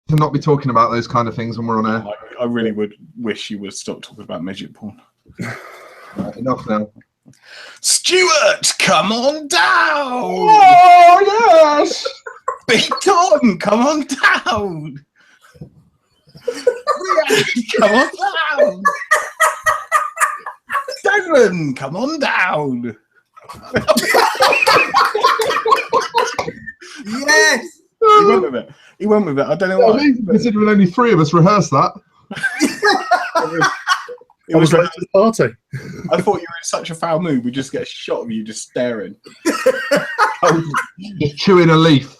to not be talking about those kind of things when we're on air. I really would wish you would stop talking about midget porn. Right, enough now. Stuart, come on down! Oh, yes! Big Tom, come on down! Come on down! Devon, come on down! Yes! He went with it. He went with it. I don't know why. Considering only 3 of us rehearsed that. It was late to the party. I thought you were in such a foul mood. We just get a shot of you just staring. Just chewing a leaf.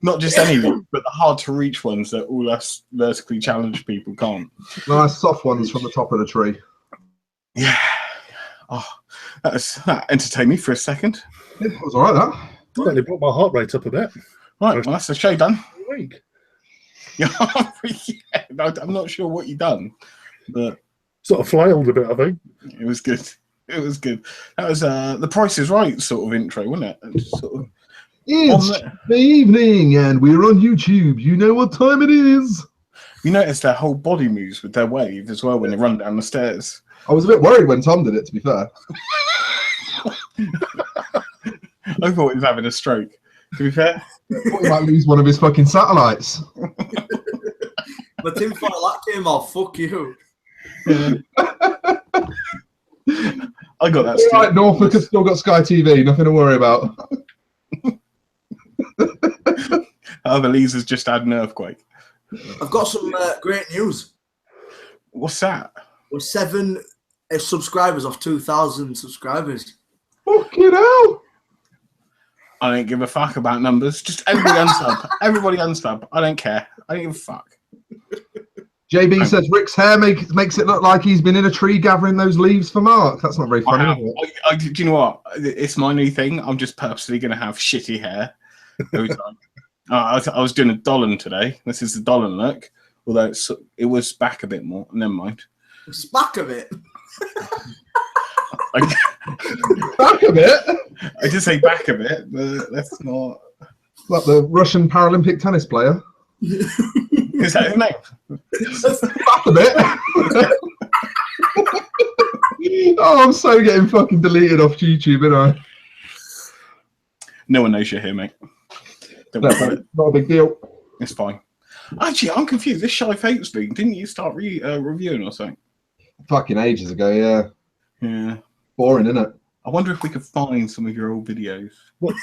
Not just any leaf, but the hard to reach ones that all us vertically challenged people can't. Nice soft ones from the top of the tree. Yeah. Oh, that entertained me for a second. It was all right, that. Certainly brought my heart rate up a bit. Right, well, that's the show done. Week. Yeah, I'm not sure what you done, but Sort of flailed a bit, I think. it was good. It was good. That was the Price is Right sort of intro, wasn't it? Sort of, It's the evening and we're on YouTube. You know what time it is. you notice their whole body moves with their wave as well when they run down the stairs. I was a bit worried when Tom did it, to be fair. I thought he was having a stroke. To be fair, I thought he might lose one of his fucking satellites. The tinfoil hat came off. Fuck you. yeah. I got that. All right, Norfolk has still got Sky TV. Nothing to worry about. Other Lisa's just had an earthquake. I've got some great news. What's that? We're 7 subscribers off 2,000 subscribers. Fucking hell. I don't give a fuck about numbers. Just everybody unsub. Everybody unsub. I don't care. I don't give a fuck. JB says Rick's hair makes it look like he's been in a tree gathering those leaves for Mark. That's not very funny, is it? Do you know what? It's my new thing. I'm just purposely going to have shitty hair every time. I was doing a Dolan today. This is the Dolan look. Although it was back a bit more. Never mind. It's back of it. Back a bit. I did say back a bit, but that's not. Like the Russian Paralympic tennis player. Is that his name? Back a bit. Oh, I'm so getting fucking deleted off YouTube, aren't I? No one knows you're here, mate. Don't worry about it. Not a big deal. It's fine. Actually, I'm confused. This Shy Vapes thing, didn't you start reviewing or something? Fucking ages ago, yeah. Yeah. Boring, isn't it? I wonder if we could find some of your old videos. What?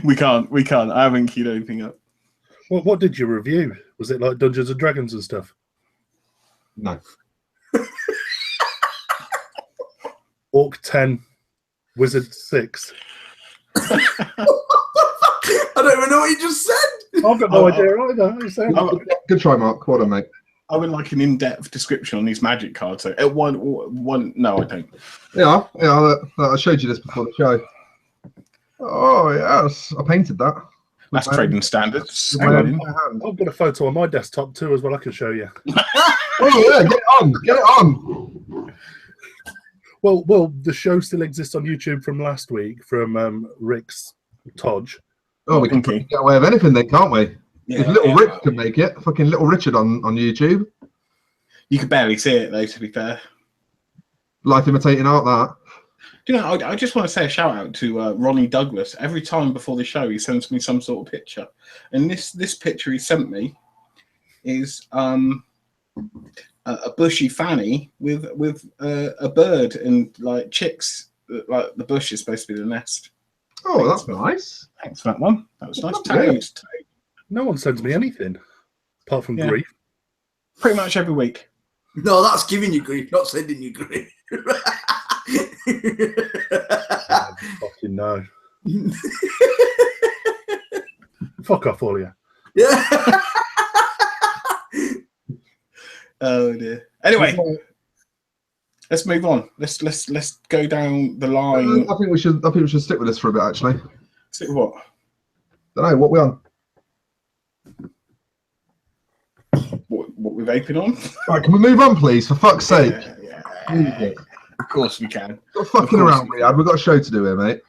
We can't. I haven't queued anything up. What did you review? Was it like Dungeons and Dragons and stuff? No. Orc 10, Wizard 6. I don't even know what you just said. I've got no idea either. How you saying? Good try, Mark. Well done, mate. I would like an in-depth description on these magic cards. So one. No, I don't. Yeah. I showed you this before the show. Oh yes, I painted that. That's trading standards. Hang Hang on. on. I've got a photo on my desktop too as well. I can show you. Oh yeah, get it on. Well, the show still exists on YouTube from last week from Rick's Todge. Oh, we can Okay. get away with anything then, can't we? Yeah, if Little yeah. Rick can make it, fucking Little Richard on YouTube. You could barely see it though, to be fair. Life imitating art, that. Do you know, I just want to say a shout out to Ronnie Douglas. Every time before the show, he sends me some sort of picture, and this picture he sent me is a bushy fanny with a bird and like chicks. Like the bush is supposed to be the nest. Oh, that's nice. Thanks for that one. That was nice. Yeah. Thanks. No one sends me anything apart from Yeah. grief. Pretty much every week. No, that's giving you grief, not sending you grief. Fucking no. Fuck off, all of you. Yeah. Oh dear. Anyway, let's move on. Let's go down the line. I think we should stick with this for a bit, actually. See what? Don't know what we on. What we're vaping on? Right, can we move on, please? For fuck's sake. Yeah. Of course we can. Stop fucking around, Riyadh. We've got a show to do here, mate.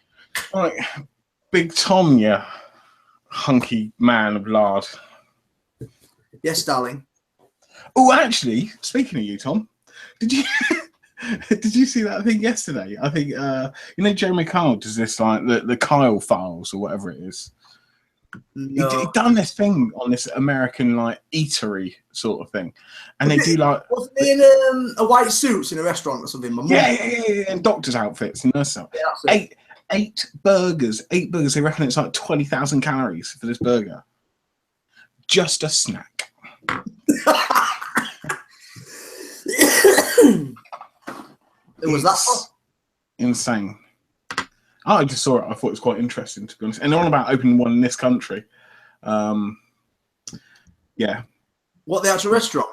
Right, Big Tom, yeah, hunky man of lard. Yes, darling. Oh, actually, speaking of you, Tom, did you did you see that thing yesterday? I think you know Jeremy Kyle does this like the Kyle files or whatever it is. No. He done this thing on this American like eatery sort of thing, and they do like Wasn't he in a white suits in a restaurant or something? My mum. yeah, and doctors' outfits and nurse stuff. Yeah, Eight burgers. They reckon it's like 20,000 calories for this burger. Just a snack. It was that fun? Insane. I just saw it. I thought it was quite interesting, to be honest. And they're on about opening one in this country. Yeah. What, the actual restaurant?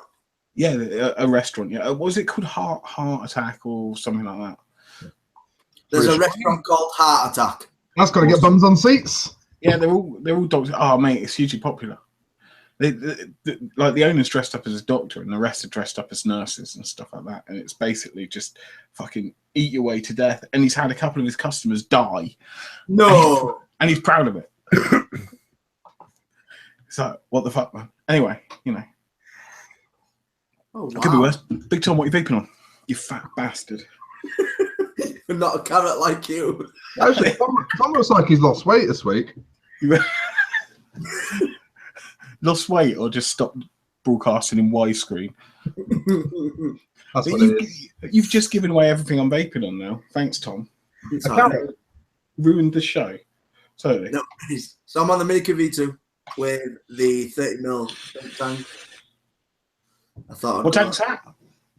Yeah, a restaurant. Yeah, what was it called? Heart Attack or something like that. There's a restaurant called Heart Attack. That's got to get bums on seats. Yeah, they're all doctors. Oh, mate, it's hugely popular. Like the owner's dressed up as a doctor, and the rest are dressed up as nurses and stuff like that. And it's basically just fucking eat your way to death. And he's had a couple of his customers die. No, and he's proud of it. It's like, what the fuck, man? Anyway, you know. Oh, wow. Could be worse. Big Tom, what are you vaping on? You fat bastard. Not a carrot like you. Actually, Tom looks like he's lost weight this week. Lost weight or just stopped broadcasting in widescreen? That's what it is. You've just given away everything I'm vaping on now. Thanks, Tom. Ruined the show. Totally. No, so I'm on the Minica V2 with the 30mm dump tank. I thought. What tank's that?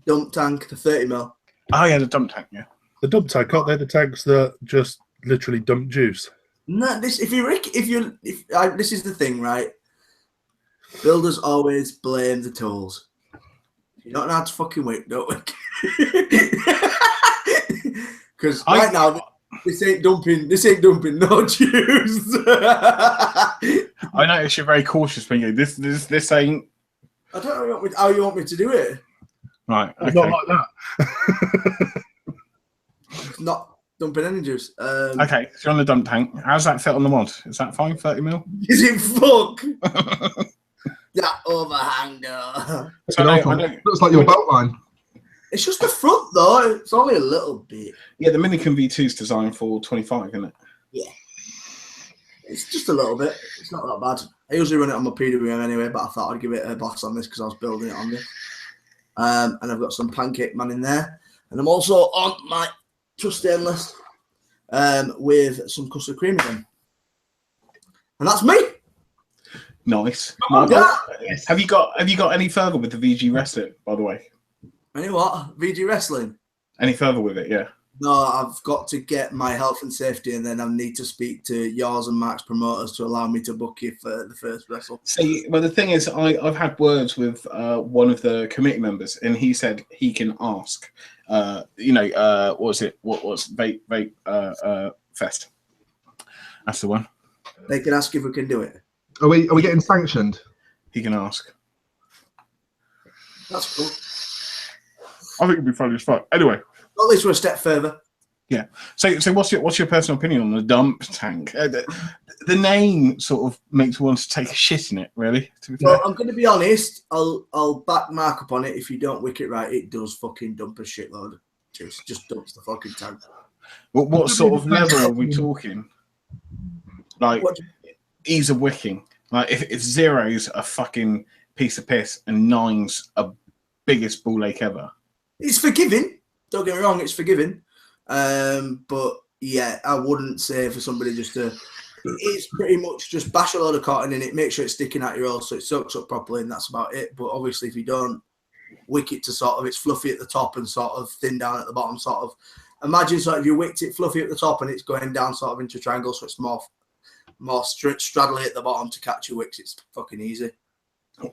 Dump tank, the 30mm. Oh yeah, the dump tank. Yeah. The dump tank, aren't they the tanks that just literally dump juice? No, this this is the thing, right? Builders always blame the tools. You don't know how to fucking whip, don't we? Because right now this ain't dumping no juice. I notice you're very cautious when you go, this ain't. I don't know how you want me to do it. Right. Okay. Not like that. It's not dumping any juice. Okay, so you're on the dump tank. How's that fit on the mod? Is that fine? 30mm? Is it fuck? That overhang though. So looks like your belt line. It's just the front though. It's only a little bit. Yeah, the Minican V2 is designed for 25, isn't it? Yeah. It's just a little bit. It's not that bad. I usually run it on my PWM anyway, but I thought I'd give it a blast on this because I was building it on this. And I've got some Pancake Man in there. And I'm also on my Trust Stainless with some custard cream again. And that's me. Nice. Yes. Have you got any further with the VG wrestling, by the way? Any what? VG wrestling? Any further with it, yeah. No, I've got to get my health and safety, and then I need to speak to yours and Mark's promoters to allow me to book you for the first wrestle. See, well, the thing is, I've had words with one of the committee members, and he said he can ask. What was Vape Fest? That's the one. They can ask if we can do it. Are we getting sanctioned? He can ask. That's cool. I think it'd be fun as fuck. Anyway. At least we're a step further. Yeah. So what's your personal opinion on the dump tank? The name sort of makes one want to take a shit in it, really. Well, I'm going to be honest. I'll back Mark up on it. If you don't wick it right, it does fucking dump a shitload of juice. Just dumps the fucking tank. Well, what sort of level are we talking? Like ease of wicking. Like if zero's a fucking piece of piss and nine's a biggest ball ache ever. It's forgiving. Don't get me wrong, it's forgiving. But yeah, I wouldn't say for somebody just to. It's pretty much just bash a load of cotton in it, make sure it's sticking out your hole so it soaks up properly, and that's about it. But obviously, if you don't wick it to sort of, it's fluffy at the top and sort of thin down at the bottom, sort of. Imagine sort of if you wicked it fluffy at the top and it's going down sort of into a triangle, so it's more straddly at the bottom to catch your wicks. It's fucking easy.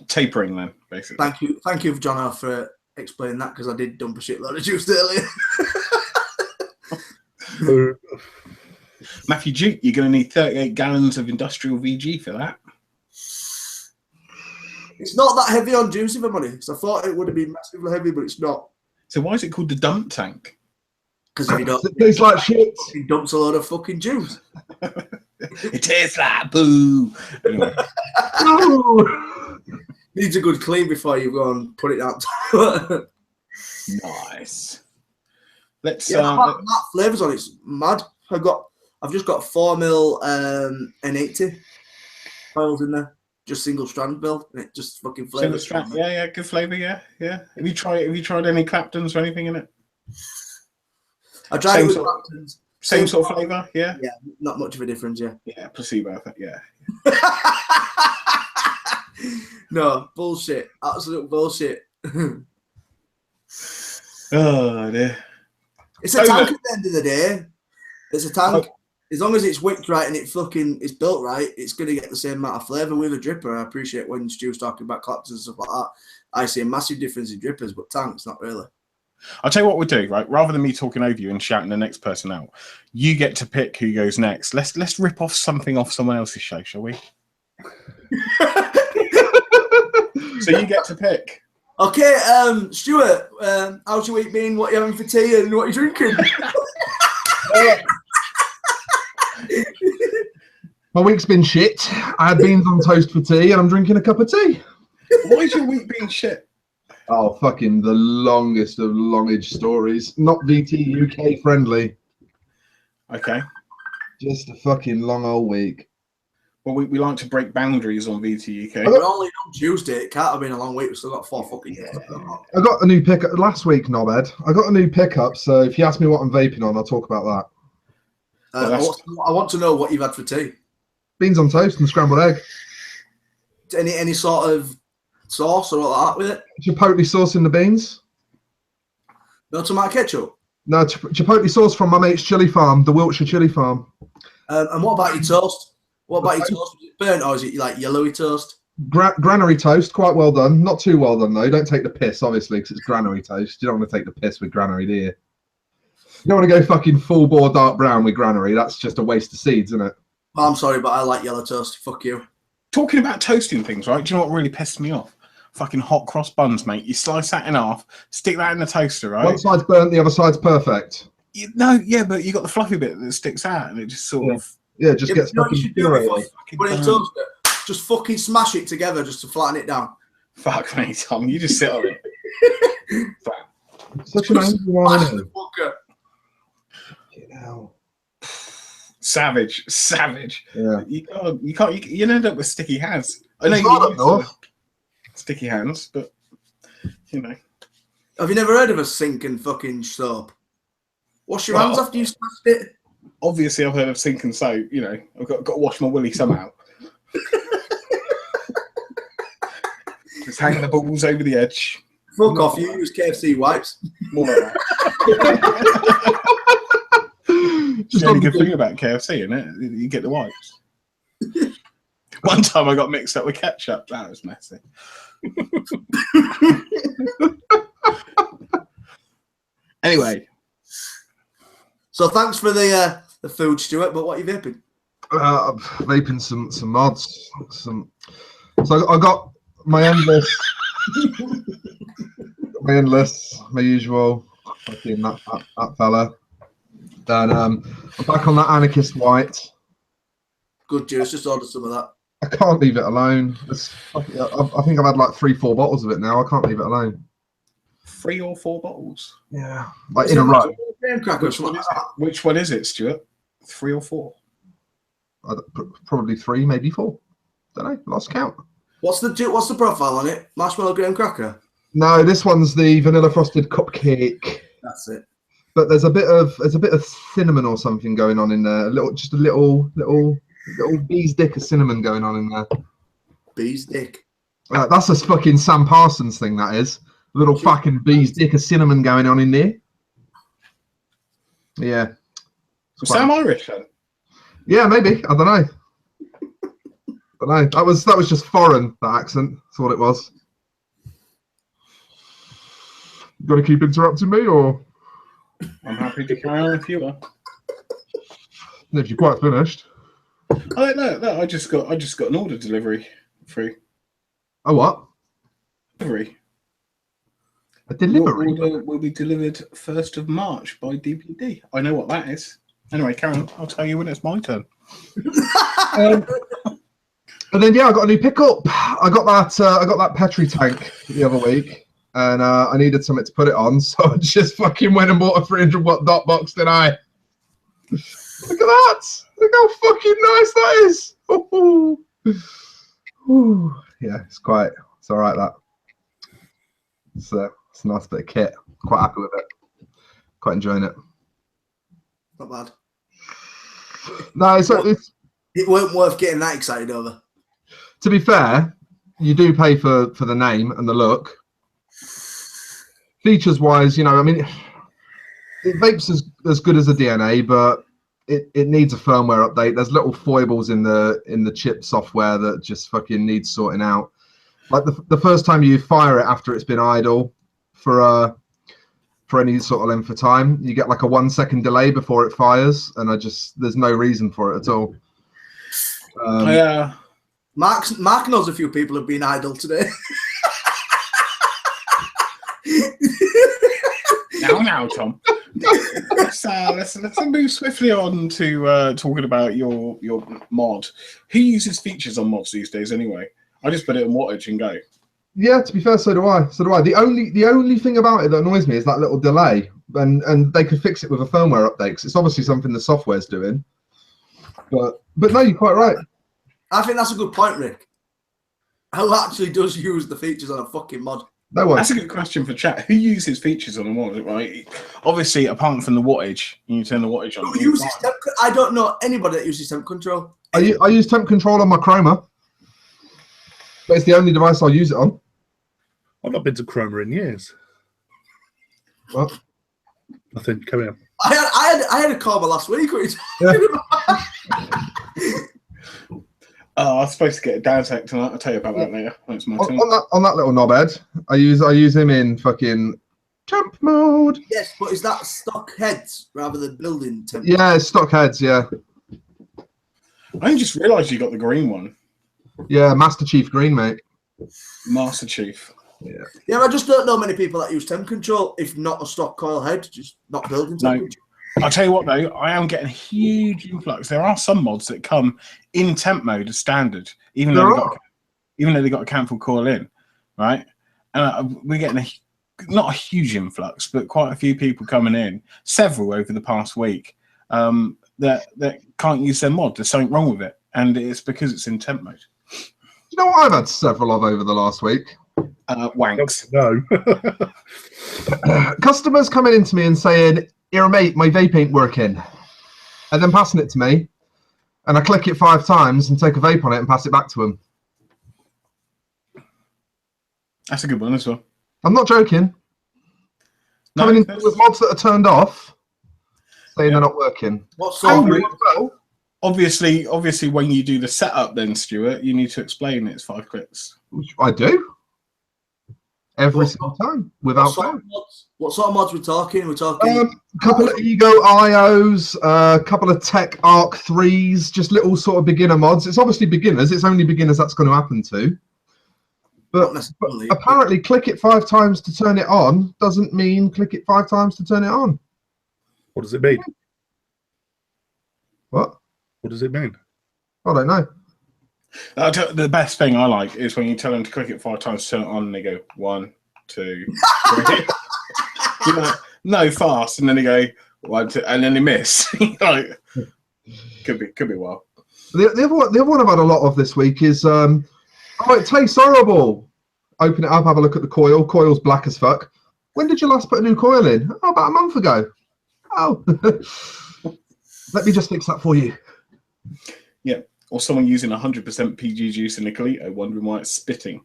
Tapering then, basically. Thank you, John, for explaining that because I did dump a shitload of juice earlier. Matthew Duke, you're going to need 38 gallons of industrial VG for that. It's not that heavy on juice, if I'm honest. I thought it would have been massively heavy, but it's not. So why is it called the dump tank? Because if you don't, It tastes like shit. He dumps a load of fucking juice. It tastes like boo. Anyway. Needs a good clean before you go and put it out. Nice. Let's that flavours on it's mad. I've just got 4mm N80 oils in there. Just single strand build, and it just fucking flavours. Yeah, good flavour, yeah. Have you tried any Claptons or anything in it? I tried it with Claptons. Same sort of flavour, yeah? Yeah, not much of a difference, yeah. Yeah, placebo effect, yeah. No, bullshit. Absolute bullshit. Oh dear. It's a tank at the end of the day. It's a tank. As long as it's wicked right and it's built right, it's going to get the same amount of flavour with a dripper. I appreciate when Stu's talking about Claptons and stuff like that. I see a massive difference in drippers, but tanks, not really. I'll tell you what we'll do, right? Rather than me talking over you and shouting the next person out, you get to pick who goes next. Let's rip off something off someone else's show, shall we? So you get to pick. Okay, Stuart, how's your week been? What are you having for tea and what are you drinking? My week's been shit. I had beans on toast for tea and I'm drinking a cup of tea. Why is your week being shit? Oh, fucking the longest of longage stories. Not VT UK friendly. Okay. Just a fucking long old week. Well, we like to break boundaries on VT UK. We're only on Tuesday. It can't have been a long week. We've still got 4 fucking years. I got a new pickup last week, knobhead. I got a new pickup, so if you ask me what I'm vaping on, I'll talk about that. I want to know what you've had for tea. Beans on toast and scrambled egg. Any sort of sauce or all that with it? Chipotle sauce in the beans. No tomato ketchup? No, chipotle sauce from my mate's chili farm, the Wiltshire chili farm. And what about your toast? What about your toast? Is it burnt or is it like yellowy toast? Granary toast, quite well done. Not too well done, though. Don't take the piss, obviously, because it's granary toast. You don't want to take the piss with granary, do you? You don't want to go fucking full bore dark brown with granary. That's just a waste of seeds, isn't it? Oh, I'm sorry, but I like yellow toast. Fuck you. Talking about toasting things, right? Do you know what really pissed me off? Fucking hot cross buns, mate. You slice that in half, stick that in the toaster, right? One side's burnt, the other side's perfect. But you got the fluffy bit that sticks out, and it just sort of... Yeah, it just gets fucking pure. Just fucking smash it together just to flatten it down. Fuck me, Tom. You just sit on it. Such an angry one, isn't it? You know. Savage. Yeah. You end up with sticky hands. I know you sticky hands, but you know. Have you never heard of a sink and fucking soap? Wash your hands after you smashed it. Obviously, I've heard of sink and soap. You know, I've got to wash my willy somehow. Just hang the balls over the edge. Fuck off! You use KFC wipes. More like that. Just the only good thing about KFC, isn't it? You get the wipes. One time I got mixed up with ketchup. That was messy. Anyway. So thanks for the food, Stuart. But what are you vaping? Vaping some mods. So I got my endless, my usual. Fucking that fella. Then I'm back on that anarchist white. Good juice. Just order some of that. I can't leave it alone. I think I've had like 3-4 bottles of it now. I can't leave it alone. 3 or 4 bottles? Yeah, like in a row. Which one is it, Stuart? 3 or 4? Probably 3, maybe 4. Don't know. Lost count. What's the profile on it? Marshmallow graham cracker? No, this one's the vanilla frosted cupcake. That's it. But there's a bit of cinnamon or something going on in there. Just a little bee's dick of cinnamon going on in there. Bee's dick. That's a fucking Sam Parsons thing. That is a little fucking bee's dick of cinnamon going on in there. Yeah. Sam Irish then? Yeah, maybe. I don't know. That was just foreign. That accent. That's what it was. You got to keep interrupting me, or? I'm happy to carry on if you are. If you're quite finished. I just got an order delivery through. Oh, what? Delivery. A delivery? Your order will be delivered 1st of March by DPD. I know what that is. Anyway, Karen, I'll tell you when it's my turn. And then yeah, I got a new pickup. I got that Petri tank the other week, and I needed something to put it on, so I just fucking went and bought a 300-watt dot box, didn't I? Look at that! Look how fucking nice that is! Ooh. Ooh. Yeah, it's all right. That it's a nice bit of kit. Quite happy with it. Quite enjoying it. Not bad. No, it's It weren't worth getting that excited over. To be fair, you do pay for the name and the look. Features wise, you know, I mean, it vapes as good as a DNA, but it needs a firmware update. There's little foibles in the chip software that just fucking needs sorting out. Like the first time you fire it after it's been idle for any sort of length of time, you get like a 1 second delay before it fires, and there's no reason for it at all. Yeah. Mark knows a few people have been idle today. Now, Tom. Let's move swiftly on to talking about your mod. Who uses features on mods these days anyway? I just put it in wattage and go. Yeah, to be fair, so do I. The only thing about it that annoys me is that little delay, and they could fix it with a firmware update, because it's obviously something the software's doing. But no, you're quite right. I think that's a good point, Rick. Who actually does use the features on a fucking mod? No one. That's a good question for chat. Who uses features on a mod, right? Obviously, apart from the wattage, you turn the wattage on. I don't know anybody that uses temp control. I use temp control on my Chroma, but it's the only device I'll use it on. I've not been to Chroma in years. What? Nothing. Carry on. I had a Chroma last week. What are you talking about? I was supposed to get a down tech tonight. I'll tell you about that later. It's my turn. On that little knobhead, I use him in fucking temp mode. Yes, but is that stock heads rather than building temp? Yeah, it's stock heads. Yeah. I just realised you got the green one. Yeah, Master Chief Green, mate. Master Chief. Yeah, I just don't know many people that use temp control. If not a stock coil head, just not building temp control. I'll tell you what though, I am getting a huge influx. There are some mods that come in temp mode as standard, even though they got a cancel coil in, right? And we're getting not a huge influx, but quite a few people coming in, several over the past week, that can't use their mod. There's something wrong with it, and it's because it's in temp mode. You know what I've had several of over the last week? Wanks. No. Customers coming into me and saying, "Here, mate, my vape ain't working," and then passing it to me, and I click it 5 times and take a vape on it and pass it back to them. That's a good one as well. I'm not joking. Coming in with mods that are turned off, saying they're not working. What sort of Obviously, when you do the setup, then Stuart, you need to explain it's 5 clicks. Which I do every single time without fail. What sort of mods we're talking? We're talking a couple of Ego IOs, a couple of Tech Arc 3s, just little sort of beginner mods. It's obviously beginners. It's only beginners that's going to happen to. But apparently, click it 5 times to turn it on doesn't mean click it 5 times to turn it on. What does it mean? What? What does it mean? I don't know. The best thing I like is when you tell them to click it 5 times to turn it on, and they go 1, 2, 3. You know, no, fast, and then they go 1, 2, and then they miss. Like, could be well. The other one I've had a lot of this week is it tastes horrible. Open it up, have a look at the coil. Coil's black as fuck. When did you last put a new coil in? Oh, about a month ago. Oh, let me just fix that for you. Yeah, or someone using 100% PG juice in a Colito, wondering why it's spitting.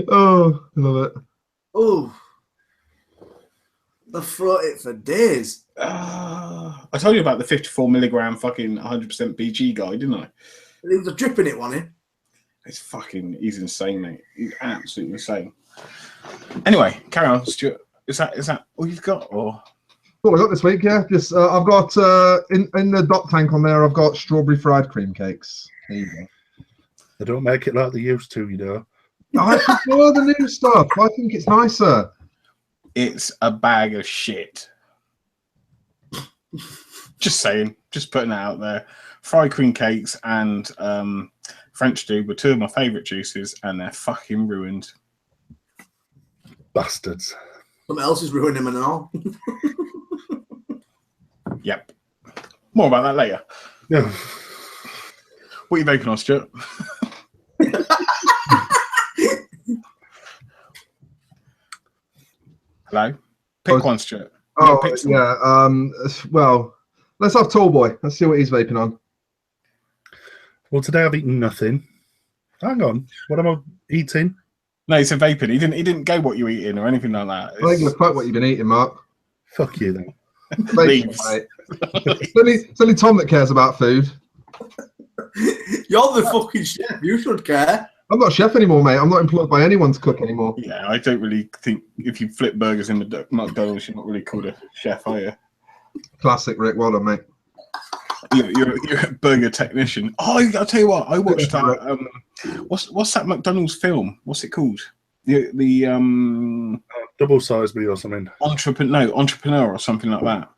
Oh, I love it. Oh, I've thought it for days. I told you about the 54 milligram fucking 100% PG guy, didn't I? He was a dripping it one, eh? He's insane, mate. He's absolutely insane. Anyway, carry on, Stuart. Is that all you've got, or? All I got this week, yeah. Just I've got in the dot tank on there. I've got strawberry fried cream cakes. There you go. They don't make it like they used to, you know. I prefer the new stuff. I think it's nicer. It's a bag of shit. Just saying. Just putting it out there. Fry cream cakes and French Dew were two of my favourite juices, and they're fucking ruined. Bastards. Something else is ruining them and all. Yep. More about that later. Yeah. What are you vaping on, Stuart? Hello? Pick one, Stuart. Oh, pick some. yeah. Well, let's have Tallboy. Let's see what he's vaping on. Well, today I've eaten nothing. Hang on. What am I eating? No, he said vaping. He didn't go what you eating or anything like that. I ain't gonna fuck what you've been eating, Mark. Fuck you then. Vaping, mate. It's only Tom that cares about food. You're the fucking chef. You should care. I'm not a chef anymore, mate. I'm not employed by anyone to cook anymore. Yeah, I don't really think if you flip burgers in the McDonald's, you're not really called a chef, are you? Classic, Rick. Well done, mate. You're a burger technician. Oh, I'll tell you what. I watched that. What's that McDonald's film? What's it called? The Double size me or something. Entrepreneur or something like that.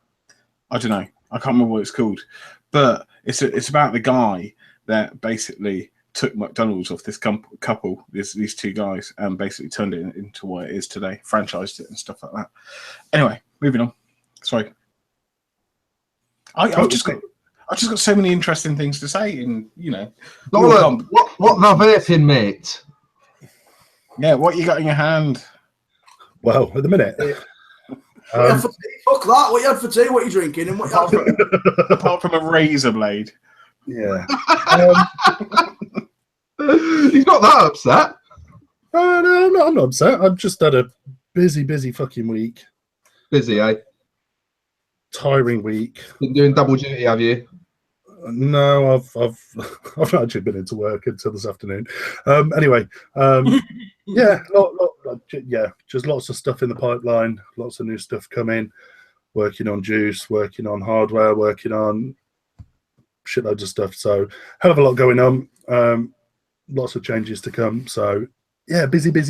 I don't know. I can't remember what it's called, but it's about the guy that basically took McDonald's off this couple, these two guys, and basically turned it into what it is today, franchised it and stuff like that. Anyway, moving on. Sorry, I've just got so many interesting things to say, and Dolan, what the vaping, mate? Yeah, what you got in your hand? Well, at the minute. What you had for tea? Fuck that. What you had for tea? What you drinking? And what you had for... Apart from a razor blade. Yeah. He's not that upset. No, I'm not upset. I've just had a busy fucking week. Busy, eh? Tiring week. Been doing double duty, have you? No, I've not actually been into work until this afternoon. Anyway, yeah, just lots of stuff in the pipeline, lots of new stuff coming. Working on juice, working on hardware, working on shitloads of stuff. So hell of a lot going on. Lots of changes to come. So yeah, busy. What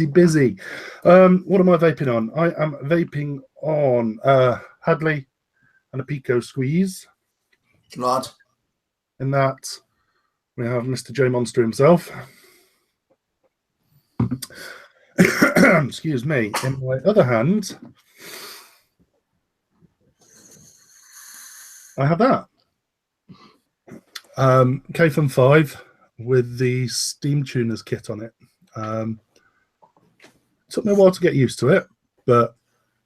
am I vaping on? I am vaping on Hadley and a Pico Squeeze. Lad. In that, we have Mr. J Monster himself. Excuse me. In my other hand, I have that. K-Fun 5 with the Steam Tuners kit on it. Took me a while to get used to it, but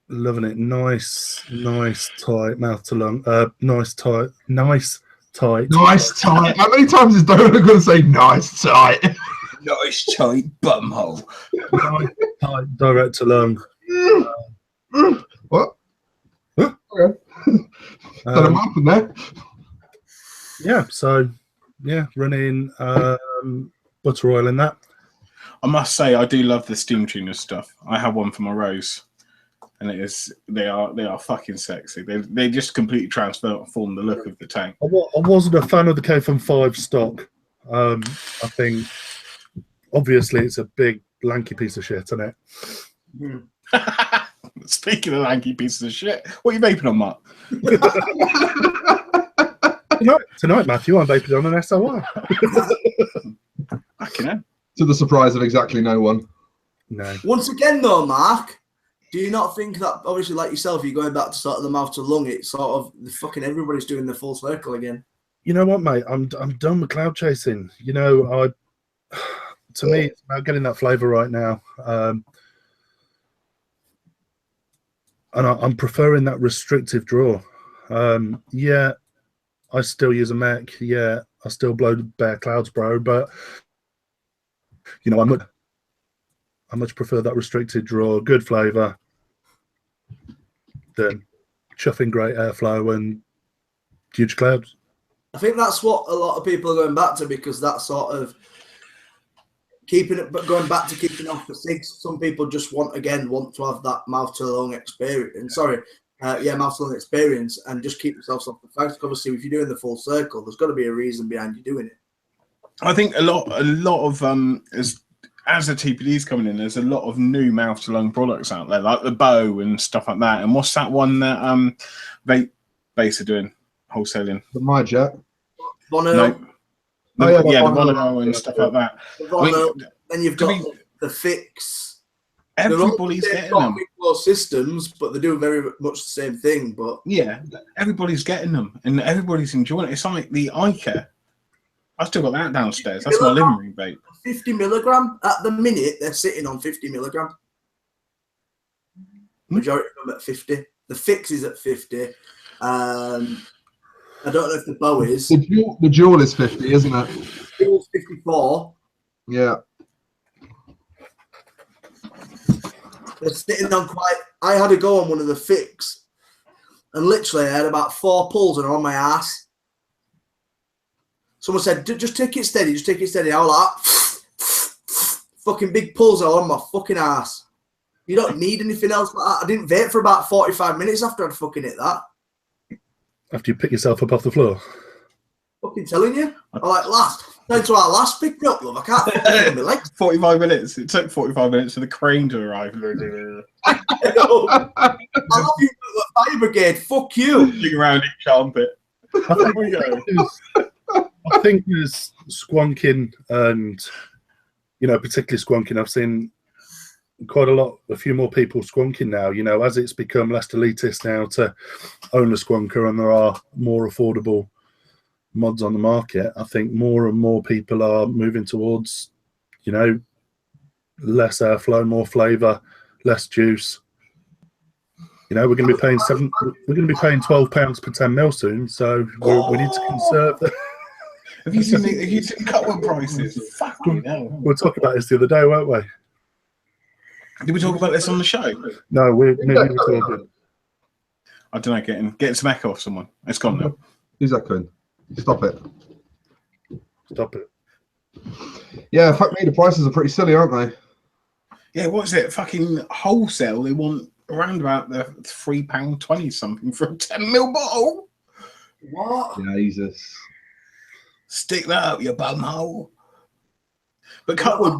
loving it. Nice, tight mouth to lung. Nice, tight. Nice, tight. How many times is Dolan going to say nice, tight? Nice, tight bumhole. Nice, tight, direct to lung. What? Huh? Okay. Don't know what happened there. Yeah, so, yeah, running butter oil in that. I must say, I do love the Steam Tuner stuff. I have one for my Rose, and they are fucking sexy. They just completely transform the look of the tank. I wasn't a fan of the K-Fun 5 stock. I think obviously it's a big lanky piece of shit, isn't it? Mm. Speaking of lanky pieces of shit, what are you vaping on, Mark? Tonight, Matthew, I'm vaping on an SOR. Fucking hell. To the surprise of exactly no one. No. Once again, though, Mark, do you not think that, obviously, like yourself, you're going back to sort of the mouth to lung, it's sort of the fucking everybody's doing the full circle again? You know what, mate? I'm done with cloud chasing. You know, to me, it's about getting that flavour right now. And I'm preferring that restrictive draw. Yeah, I still use a mech. Yeah, I still blow the bare clouds, bro. But you know, I much prefer that restricted draw, good flavour, than chuffing great airflow and huge clouds. I think that's what a lot of people are going back to, because that sort of keeping it, but going back to keeping off the cigs. Some people just want to have that mouth to lung experience. Mouth to lung experience, and just keep themselves off the fact. Obviously, if you're doing the full circle, there's got to be a reason behind you doing it. I think a lot of as the TPD's coming in, there's a lot of new mouth to lung products out there, like the Bow and stuff like that. And what's that one that Vape Base are doing wholesaling? The MyJet. Bono. No. Oh, yeah, The Bono. Bono and stuff like that. Bono. Then you've got to the Fix. Everybody's getting them. Systems, but they do very much the same thing. But yeah, everybody's getting them, and everybody's enjoying it. It's like the Ica. I still got that downstairs. That's my living room vape. 50 milligram at the minute. They're sitting on 50 milligram. Majority of them at 50. The Fix is at 50. I don't know if the Bow is. The Dual is 50, isn't it? The Dual's 54. Yeah. They're sitting on quite. I had a go on one of the Fix, and literally I had about 4 pulls and I'm on my ass. Someone said, "Just take it steady, just take it steady." I was like, fucking big pulls are on my fucking ass. You don't need anything else like that. I didn't vape for about 45 minutes after I'd fucking hit that. After you pick yourself up off the floor? Fucking telling you. I'm like, thanks to our last pick me up, love. I can't feel my legs. 45 minutes. It took 45 minutes for the crane to arrive. I love you, the fire brigade. Fuck you. Looking around each armpit. I think there's squonking and, particularly squonking. I've seen quite a few more people squonking now, as it's become less elitist now to own a squonker and there are more affordable mods on the market. I think more and more people are moving towards, less airflow, more flavour, less juice. We're going to be paying £12 per 10 mil soon, so we need to conserve that. Have you seen Cutwood prices? Fucking hell. We'll talk about this the other day, won't we? Did we talk about this on the show? No, we're talking. I don't know, getting some echo off someone. It's gone now. Who's that going? Stop it. Stop it. Yeah, fuck me, the prices are pretty silly, aren't they? Yeah, what is it? Fucking wholesale, they want around about the £3.20 something for a 10 mil bottle. What? Jesus. Stick that up, you bumhole. But Cutwood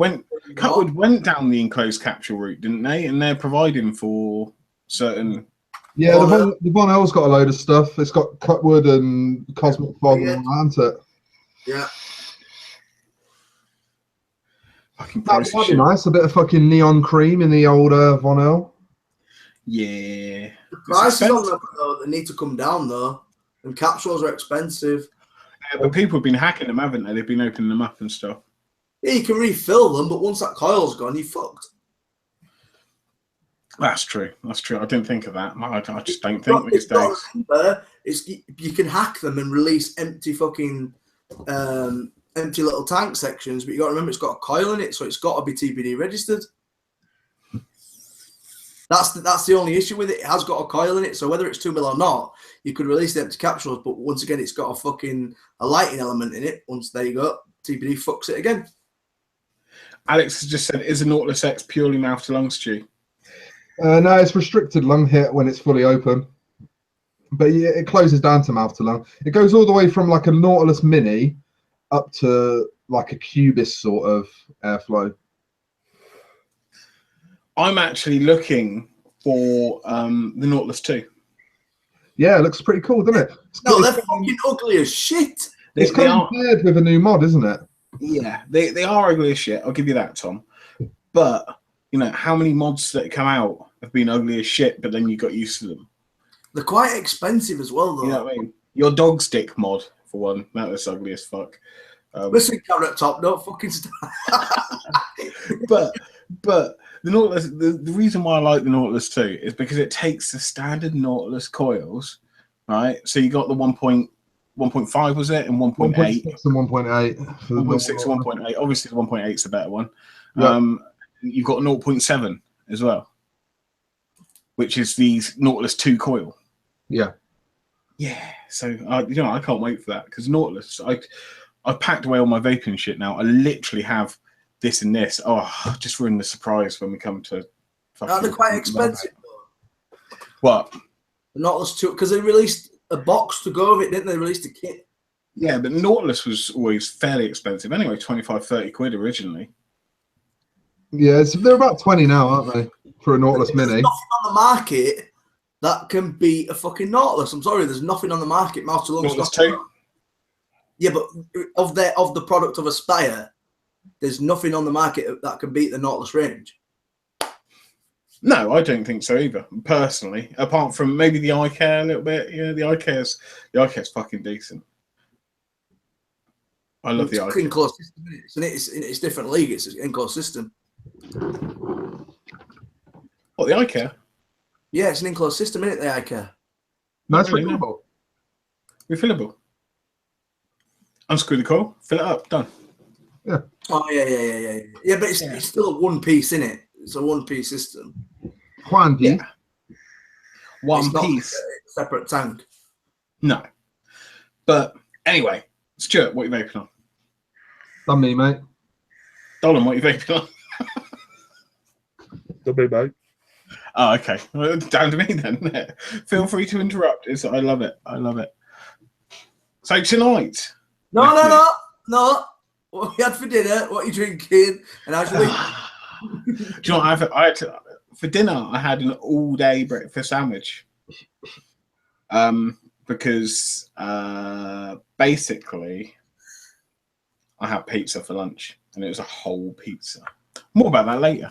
went down the enclosed capsule route, didn't they? And they're providing for certain. Yeah, the Bonnell's got a load of stuff. It's got Cutwood and Cosmic Fog and all that, hasn't it? Yeah. Fucking That'd be nice. A bit of fucking neon cream in the older Vonell. Yeah. The prices on them, though, they need to come down, though. And capsules are expensive. Yeah, but people have been hacking them, haven't they? They've been opening them up and stuff. Yeah, you can refill them, but once that coil's gone, you're fucked. That's true. That's true. I didn't think of that. I just don't think these days. You can hack them and release empty fucking empty little tank sections, but you got to remember it's got a coil in it, so it's got to be TPD registered. That's the only issue with it. It has got a coil in it, so whether it's 2 mil or not, you could release the empty capsules, but once again, it's got a lighting element in it. Once there you go, TPD fucks it again. Alex has just said, is a Nautilus X purely mouth to lung, Stu? No, it's restricted lung hit when it's fully open. But yeah, it closes down to mouth to lung. It goes all the way from like a Nautilus Mini up to like a Cubis sort of airflow. I'm actually looking for the Nautilus 2. Yeah, it looks pretty cool, doesn't it? No, they're fucking ugly as shit. It's coming paired with a new mod, isn't it? Yeah, they are ugly as shit. I'll give you that, Tom. But, how many mods that come out have been ugly as shit, but then you got used to them? They're quite expensive as well, though. You know what I mean? Your dog stick mod, for one, that was ugly as fuck. Listen, Carrot Top, don't fucking stop. but the Nautilus, the reason why I like the Nautilus 2 is because it takes the standard Nautilus coils, right? So you got the 1.5 was it, and 1.8 and 1.8. 1.6 and 1.8. Obviously, the 1.8 is the better one. Yeah. You've got 0.7 as well, which is the Nautilus 2 coil. Yeah. Yeah. So I can't wait for that because Nautilus. I packed away all my vaping shit now. I literally have this and this. Oh, just ruin the surprise when we come to. They're quite expensive. What? The Nautilus 2, because they released a box to go with it, didn't they? They released a kit. Yeah, but Nautilus was always fairly expensive anyway, 25, 30 quid originally. Yeah, they're about 20 now, aren't they? For a Nautilus There's Mini. nothing on the market that can beat a fucking Nautilus. I'm sorry, there's nothing on the market. Mouth to lung Nautilus stock. 2. Yeah, but of the product of Aspire, there's nothing on the market that can beat the Nautilus range. No, I don't think so either, personally. Apart from maybe the eye care a little bit. Yeah, the eye care's fucking decent. I love the eye care. Enclosed system, isn't it? It's different league. It's an enclosed system. What, the eye care? Yeah, it's an enclosed system, isn't it? The eye care. No, it's Really, refillable. Refillable. Unscrew the coil, fill it up, done. Yeah. Oh yeah. But it's still a one piece, isn't it? It's a one piece system. One piece. Yeah. One It's not piece. a separate tank. No. But anyway, Stuart, what are you vaping on? Done me, mate. Dolan, what are you vaping on? Don't be, mate. Oh, okay. Well, down to me then. Feel free to interrupt. I love it. I love it. So tonight. No. What you had for dinner? What are you drinking? And actually, Do you know what I had for dinner? I had an all-day breakfast sandwich. Because basically, I had pizza for lunch, and it was a whole pizza. More about that later.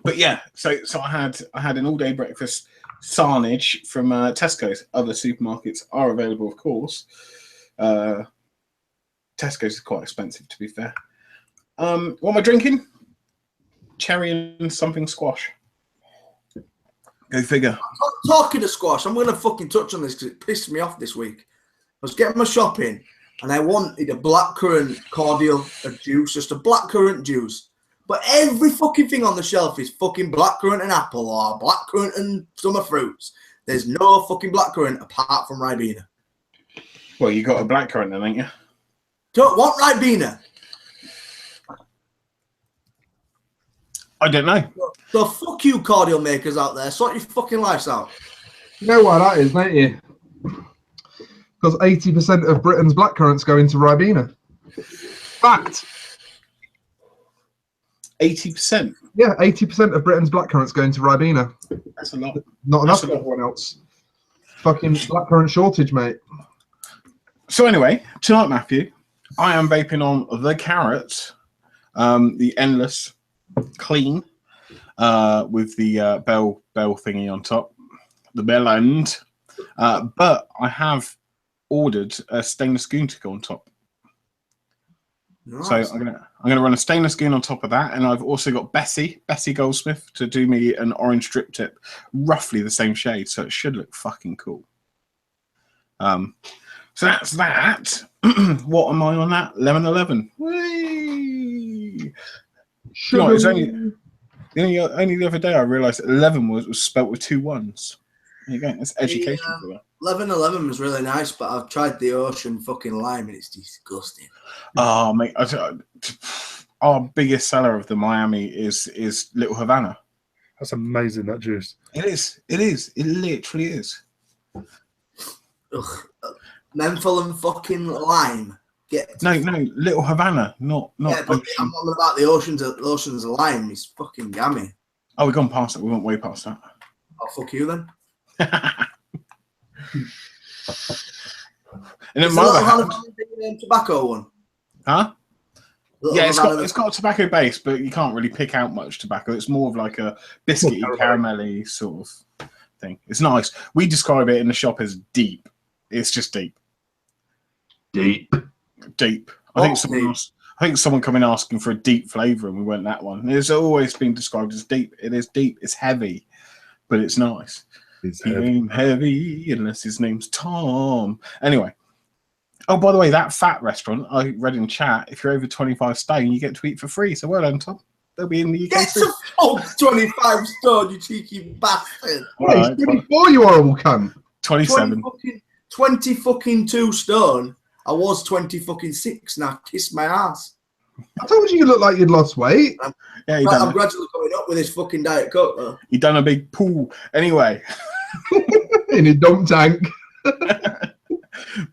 But yeah, so I had an all-day breakfast sandwich from Tesco's. Other supermarkets are available, of course. Tesco's is quite expensive, to be fair. What am I drinking? Cherry and something squash. Go figure. talking to squash, I'm going to fucking touch on this because it pissed me off this week. I was getting my shopping and I wanted a blackcurrant cordial, a juice, just a blackcurrant juice. But every fucking thing on the shelf is fucking blackcurrant and apple or blackcurrant and summer fruits. There's no fucking blackcurrant apart from Ribena. Well, you got a blackcurrant then, ain't you? Don't want Ribena. I don't know. So fuck you, cordial makers out there. Sort your fucking lives out. You know why that is, don't you? Because 80% of Britain's blackcurrants go into Ribena. Fact. 80%. Yeah, 80% of Britain's blackcurrants go into Ribena. That's a lot. Not enough That's for a lot. everyone else. Fucking blackcurrant shortage, mate. So anyway, tonight, Matthew, I am vaping on the Carrot, the Endless Clean, with the bell thingy on top, the bell end. But I have ordered a stainless goon to go on top. Nice. So I'm gonna run a stainless goon on top of that, and I've also got Bessie Goldsmith to do me an orange drip tip, roughly the same shade, so it should look fucking cool. So that's that. What am I on that? Lemon 11. Whee! You know, it's only the other day I realised that 11 was spelt with 2 1s. There you go. That's education for that. 11 was really nice, but I've tried the Ocean fucking Lime and it's disgusting. Oh, mate. Our biggest seller of the Miami is Little Havana. That's amazing, that juice. It is. It literally is. Ugh. Menthol and fucking Lime. No, Little Havana, not. Yeah, but I'm on about the Ocean's Lime. It's fucking gammy. Oh, we've gone past it. We went way past that. Oh, fuck you then. And then It's my a other hand, little tobacco one. huh? Little Yeah, Havana- it's got a tobacco base, but you can't really pick out much tobacco. It's more of like a biscuity, caramelly sort of thing. It's nice. We describe it in the shop as deep. It's just deep. Deep. I think someone come in asking for a deep flavour, and we went that one. It's always been described as deep. It is deep. It's heavy, but it's nice. It's He ain't heavy unless his name's Tom. Anyway. Oh, by the way, that fat restaurant, I read in chat, if you're over 25 stone, you get to eat for free. So well done, Tom. They'll be in the UK Get soon. some 25 stone, you cheeky bastard. Wait, he's 24, you horrible cunt. 27. 20 fucking 2 stone. I was 20 fucking 6 now. Kiss my ass. I told you look like you'd lost weight. Yeah, I'm gradually coming up with this fucking Diet Coke though. he done a big pool. Anyway, In his dump tank.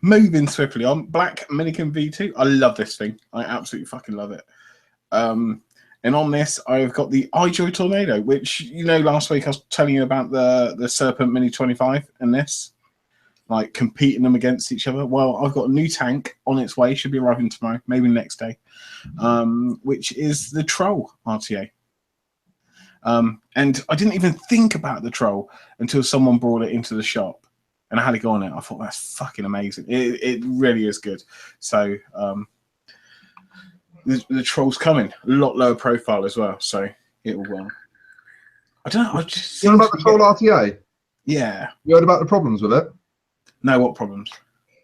moving swiftly on. Black Minican V2. I love this thing. I absolutely fucking love it. And on this, I've got the iJoy Tornado, which, you know, last week I was telling you about the Serpent Mini 25 and this, like competing them against each other. Well, I've got a new tank on its way, should be arriving tomorrow, maybe next day, which is the Troll RTA. And I didn't even think about the Troll until someone brought it into the shop, and I had it go on it. I thought, that's fucking amazing. It really is good. So the Troll's coming, a lot lower profile as well. So it will. I don't know. I just You know about the Troll RTA? Yeah. You heard about the problems with it? No, what problems?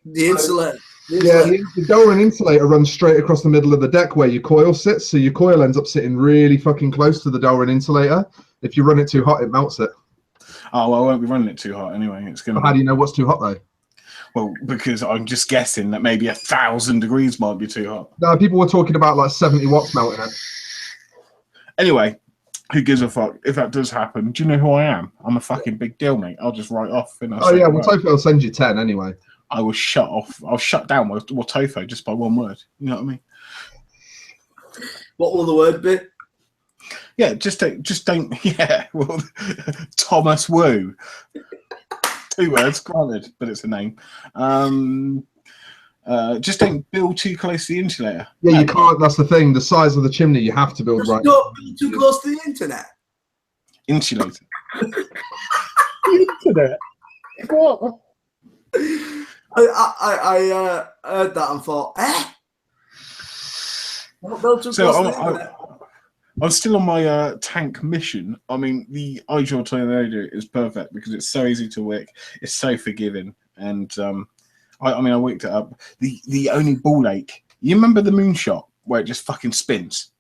The insulator. Yeah, the Delrin insulator runs straight across the middle of the deck where your coil sits, so your coil ends up sitting really fucking close to the Delrin insulator. If you run it too hot, it melts it. Oh, well, I won't be running it too hot anyway. It's gonna. How do you know what's too hot though? Well, because I'm just guessing that maybe 1,000 degrees might be too hot. No, people were talking about like 70 watts melting it. Anyway, who gives a fuck if that does happen? Do you know who I am? I'm a fucking big deal, mate. I'll just write off. Oh yeah, well Tofo will send you 10 anyway. I will shut off. I'll shut down Tofo just by one word. You know what I mean? What will the word be? Yeah, just don't. Yeah, well, Thomas Wu. 2 words, granted, but it's a name. Just don't build too close to the insulator. Yeah, you can't. That's the thing. The size of the chimney, you have to build Just right. don't be too close to the internet. Insulator. Internet. What? I heard that and thought, Don't build too close to the internet. I'm still on my tank mission. I mean, the iJoy Tornado is perfect because it's so easy to wick. It's so forgiving. And I mean, I wicked it up. The only ball ache, you remember the moonshot where it just fucking spins?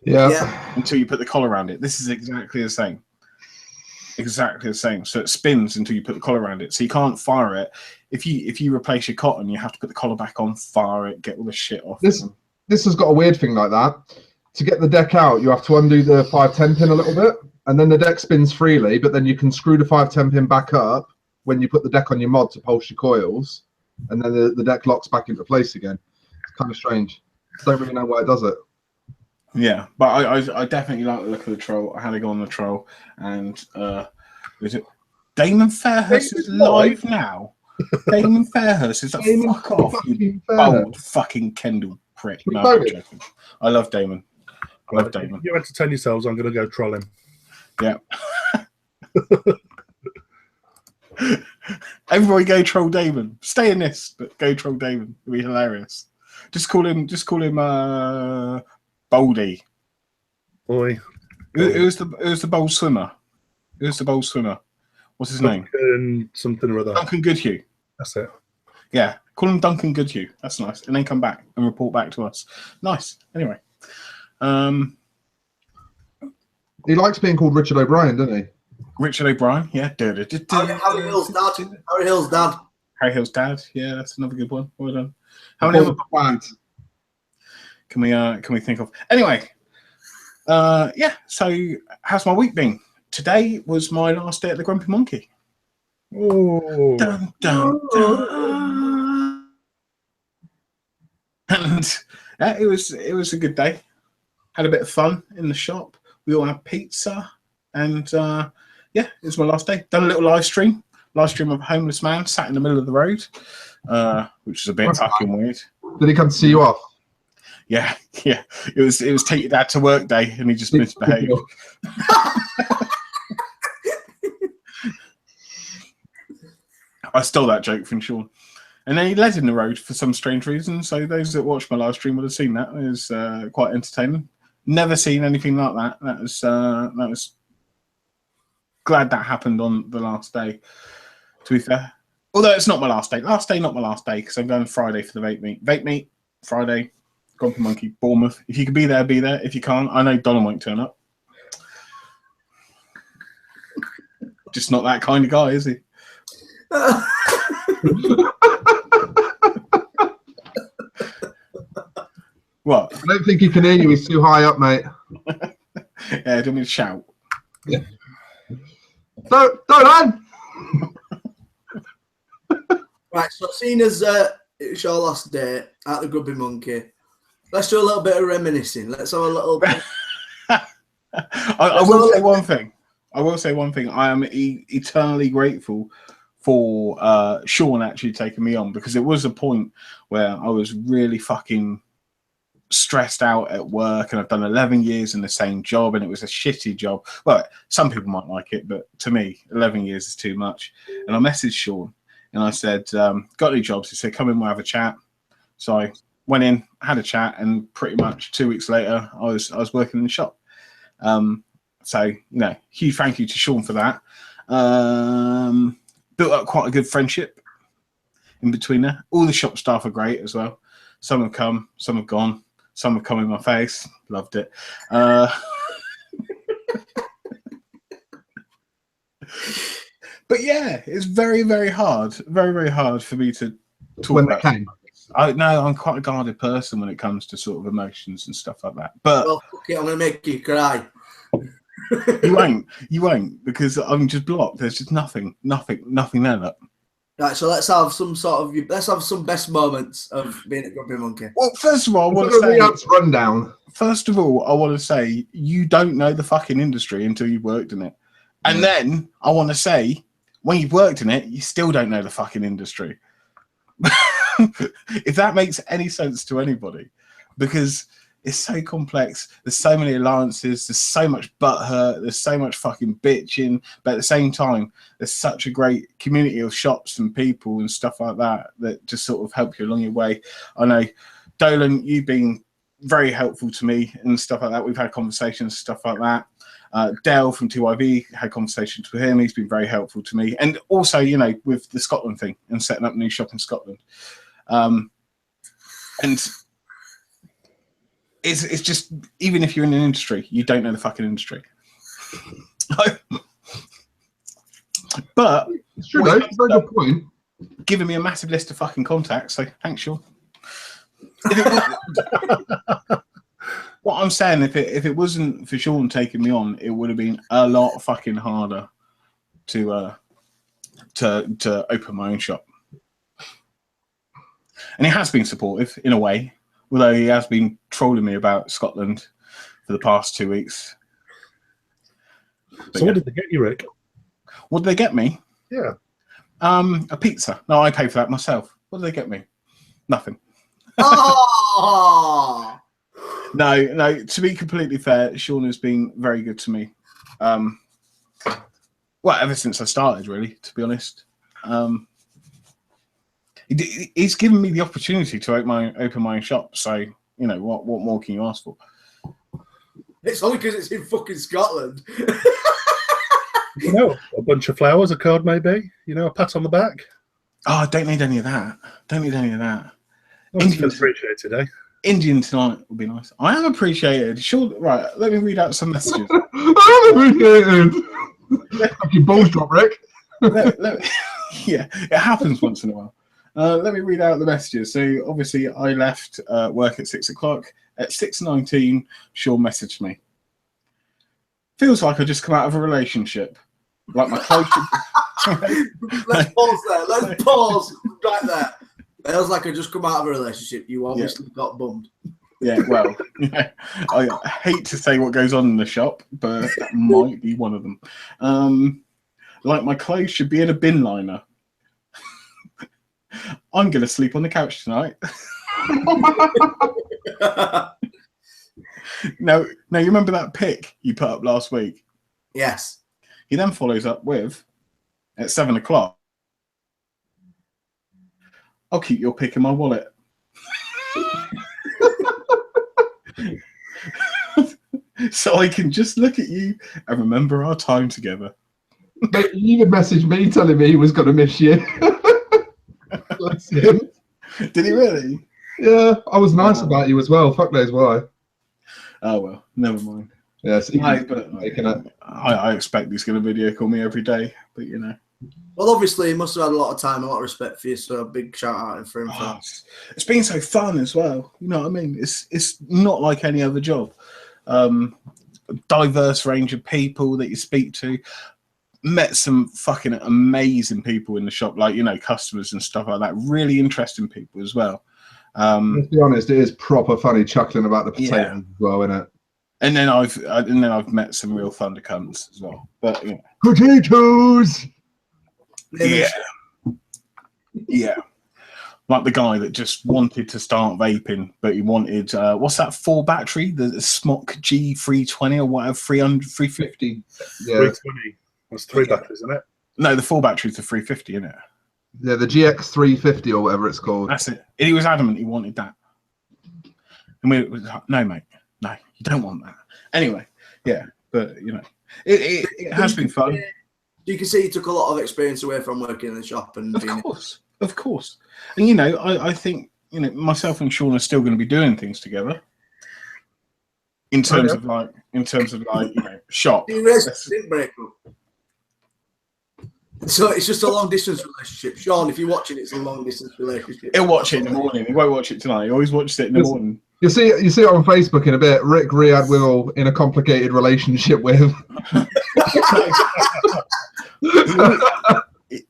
Yeah. Until you put the collar around it. This is exactly the same. Exactly the same. So it spins until you put the collar around it. So you can't fire it. If you replace your cotton, you have to put the collar back on, fire it, get all the shit off. This has got a weird thing like that. To get the deck out, you have to undo the 510 pin a little bit, and then the deck spins freely, but then you can screw the 510 pin back up when you put the deck on your mod to pulse your coils, and then the deck locks back into place again. It's kind of strange. Don't really know why it does it. Yeah, but I definitely like the look of the Troll. I had to go on the Troll, and is it Damon Fairhurst is live now? Damon Fairhurst is like, fuck off, you bold fucking Kendall prick. No, I'm joking. I love Damon. I love Damon. You entertain yourselves. I'm going to go troll him. Yeah. Everybody go troll Damon. Stay in this, but go troll Damon. It'll be hilarious. Just call him Boldy. Boy. It was the bold swimmer. It was the bold swimmer. What's his name? Something or other. Duncan Goodhue. That's it. Yeah. Call him Duncan Goodhue. That's nice. And then come back and report back to us. Nice. Anyway. He likes being called Richard O'Brien, doesn't he? Richard O'Brien, yeah. Harry Hill's dad. Harry Hill's dad. Harry Hill's dad, yeah, that's another good one. Well done. How many other plans can we think of? Anyway, yeah. So, how's my week been? Today was my last day at the Grumpy Monkey. Oh. Dun, dun, dun. And it was a good day. Had a bit of fun in the shop. We all had pizza, and yeah, it was my last day. Done a little live stream of a homeless man sat in the middle of the road, which is a bit fucking weird. Did he come to see you off? Yeah. It was take your dad to work day, and he just misbehaved. I stole that joke from Sean. And then he led in the road for some strange reason. So those that watched my live stream would have seen that. It was quite entertaining. Never seen anything like that. That was glad that happened on the last day, to be fair. Although it's not my last day. Not my last day, because I'm going Friday for the vape meet. Vape meet, Friday, Grumpy Monkey, Bournemouth. If you can be there, be there. If you can't, I know Donald won't turn up. Just not that kind of guy, is he? What? I don't think he can hear you. He's too high up, mate. Yeah, don't mean to shout. Yeah. Don't run! Right, so seeing as it's your last day at the Grumpy Monkey, let's do a little bit of reminiscing. Let's have a little bit. I will say one thing. I will say one thing. I am eternally grateful for Sean actually taking me on, because it was a point where I was really fucking stressed out at work, and I've done 11 years in the same job, and it was a shitty job. Well, some people might like it, but to me, 11 years is too much. And I messaged Sean and I said, got any jobs? He said, come in, we'll have a chat. So I went in, had a chat, and pretty much 2 weeks later, I was working in the shop. So, you know, huge thank you to Sean for that. Built up quite a good friendship in between there. All the shop staff are great as well. Some have come, some have gone, some have come in my face. Loved it. But yeah, it's very, very hard. Very, very hard for me to talk When about. they came. I'm quite a guarded person when it comes to sort of emotions and stuff like that. But well, fuck it, I'm gonna make you cry. you won't, because I'm just blocked. There's just nothing there. Look. Right, so let's have some best moments of being a Grumpy Monkey. Well, first of all, I want to say, rundown. First of all, I want to say you don't know the fucking industry until you've worked in it, and then I want to say when you've worked in it, you still don't know the fucking industry. If that makes any sense to anybody, because it's so complex. There's so many alliances. There's so much butthurt. There's so much fucking bitching. But at the same time, there's such a great community of shops and people and stuff like that that just sort of help you along your way. I know, Dolan, you've been very helpful to me and stuff like that. We've had conversations, stuff like that. Dale from 2IV had conversations with him. He's been very helpful to me. And also, you know, with the Scotland thing and setting up a new shop in Scotland. And it's just, even if you're in an industry, you don't know the fucking industry. But It's true, though. It's a very good point. Giving me a massive list of fucking contacts, so thanks, Sean. What I'm saying, if it wasn't for Sean taking me on, it would have been a lot fucking harder to open my own shop. And he has been supportive in a way, although he has been trolling me about Scotland for the past 2 weeks. So what did they get you, Rick? What did they get me? Yeah. A pizza. No, I paid for that myself. What did they get me? Nothing. Oh! No, to be completely fair, Sean has been very good to me. Well, ever since I started, really, to be honest. He's given me the opportunity to open my own shop. So, you know, what more can you ask for? It's only because it's in fucking Scotland. You know, a bunch of flowers, a card maybe. You know, a pat on the back. Oh, I don't need any of that. Don't need any of that. Indian appreciated, eh? Indian tonight would be nice. I am appreciated. Sure, right. Let me read out some messages. I'm appreciated. Fucking balls drop, Rick. Yeah, it happens once in a while. Let me read out the messages. So obviously I left work at 6 o'clock. At 6:19, Sean messaged me. Feels like I just come out of a relationship. Like my clothes. Let's pause there. Let's pause right there. Feels like I just come out of a relationship. You obviously got bummed. Yeah, well, yeah. I hate to say what goes on in the shop, but that might be one of them. Like my clothes should be in a bin liner. I'm going to sleep on the couch tonight. Now, you remember that pic you put up last week? Yes. He then follows up with, at 7 o'clock, I'll keep your pic in my wallet. So I can just look at you and remember our time together. Mate, he even messaged me telling me he was going to miss you. Bless him. Did he really? Yeah, I was nice about you as well. Fuck knows why. Oh, well, never mind. Yes, I expect he's going to video call me every day, but you know. Well, obviously, he must have had a lot of time, a lot of respect for you, so a big shout out for him. It's been so fun as well. You know what I mean? It's not like any other job. Diverse range of people that you speak to. Met some fucking amazing people in the shop, like, you know, customers and stuff like that. Really interesting people as well. Let's be honest, it is proper funny chuckling about the potatoes as well, isn't it? And then I've met some real thunder cunts as well. But you know. Potatoes. Yeah. Like the guy that just wanted to start vaping, but he wanted what's that 4 battery? The Smock G320 or whatever, 350. Yeah. 320. That's 3 batteries, isn't it? No, the 4 batteries are 350, isn't it? Yeah, the GX350 or whatever it's called. That's it. And he was adamant he wanted that. And we was like, no, mate, no, you don't want that. Anyway, yeah, but you know, it has been fun. You can see he took a lot of experience away from working in the shop, and of course. And you know, I think you know myself and Sean are still going to be doing things together. In terms of like, you know, shop. So it's just a long distance relationship. Sean, if you're watching, it's a long distance relationship. He'll watch it in the morning. He won't watch it tonight. He always watches it in the morning. You see it on Facebook in a bit. Rick Riyadh Whittle in a complicated relationship with.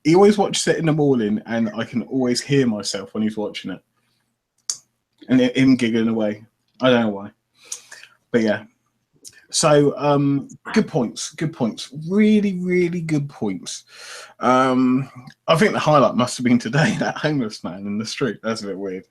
He always watches it in the morning, and I can always hear myself when he's watching it, and him giggling away. I don't know why, but yeah. So good points, really, really good points. I think the highlight must have been today, that homeless man in the street. That's a bit weird.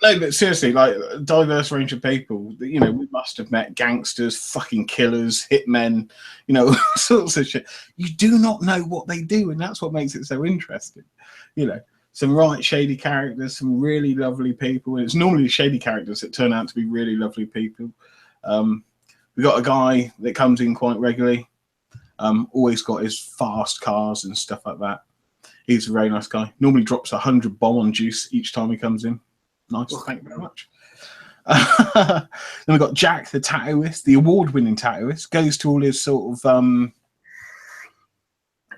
No, but seriously, like a diverse range of people. You know, we must have met gangsters, fucking killers, hitmen, you know, all sorts of shit. You do not know what they do, and that's what makes it so interesting. You know, some right shady characters, some really lovely people. And it's normally shady characters that turn out to be really lovely people. We got a guy that comes in quite regularly. Always got his fast cars and stuff like that. He's a very nice guy. Normally drops 100 bomb on juice each time he comes in. Nice, thank you very much. Then we've got Jack, the tattooist, the award-winning tattooist, goes to all his sort of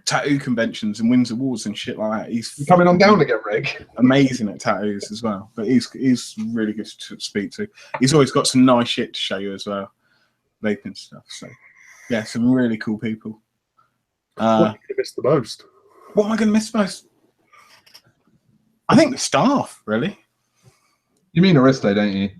tattoo conventions and wins awards and shit like that. He's coming on down again, Rick. Amazing at tattoos as well. But he's really good to speak to. He's always got some nice shit to show you as well. Vaping stuff. So yeah, some really cool people. What do you miss the most? What am I going to miss most? I think the staff, really. You mean Ariste, don't you?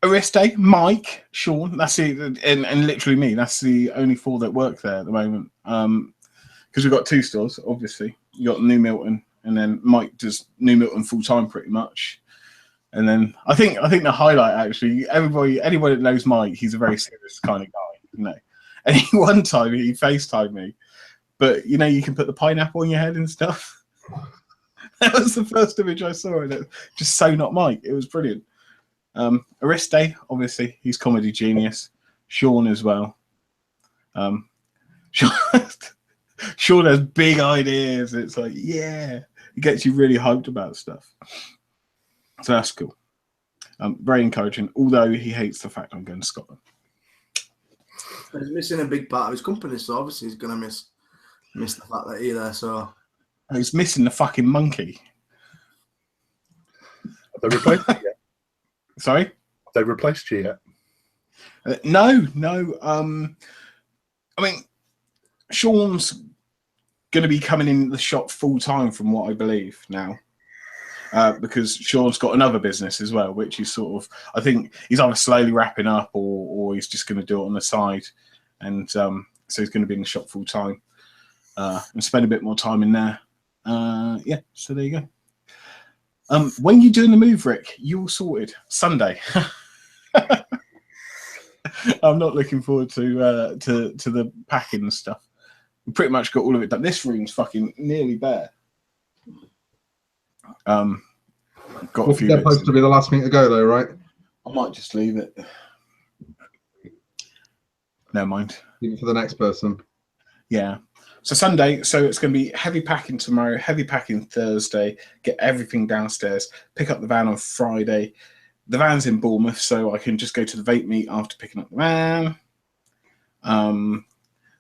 Ariste, Mike, Sean, that's it, and literally me. That's the only 4 that work there at the moment. Because we've got 2 stores, obviously. You got New Milton, and then Mike does New Milton full time pretty much. And then I think the highlight actually, anyone that knows Mike, he's a very serious kind of guy, you know. And one time he FaceTimed me, but you know you can put the pineapple on your head and stuff. That was the first image I saw, and it just so not Mike. It was brilliant. Ariste, obviously, he's comedy genius. Sean as well. Sean has big ideas. It's like, yeah, it gets you really hyped about stuff. So that's cool. Very encouraging, although he hates the fact I'm going to Scotland. He's missing a big part of his company, so obviously he's going to miss the fact that you're there. So he's missing the fucking monkey. Have they replaced you yet? Sorry? Have they replaced you yet? No. I mean, Sean's going to be coming in the shop full time, from what I believe now. Because Sean's got another business as well, which is sort of, I think he's either slowly wrapping up or he's just going to do it on the side. And so he's going to be in the shop full time and spend a bit more time in there. Yeah, so there you go. When you're doing the move, Rick, you all sorted. Sunday. I'm not looking forward to the packing and stuff. We pretty much got all of it done. This room's fucking nearly bare. Got a few bits supposed to be the last thing to go, though, right? I might just leave it. Never mind. Leave it for the next person. Yeah. So Sunday, so it's going to be heavy packing tomorrow, heavy packing Thursday, get everything downstairs, pick up the van on Friday. The van's in Bournemouth, so I can just go to the vape meet after picking up the van.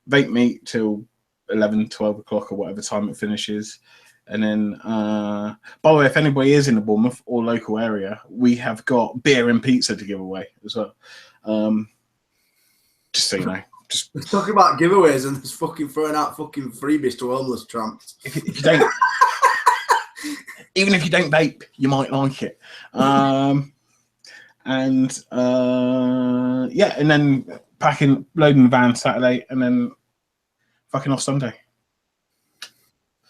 Vape meet till 11, 12 o'clock or whatever time it finishes. And then, by the way, if anybody is in the Bournemouth or local area, we have got beer and pizza to give away as well. Just so you know. Just let's talk about giveaways and just fucking throwing out fucking freebies to homeless tramps. If you don't, Even if you don't vape, you might like it. Yeah, and then loading the van Saturday, and then fucking off Sunday.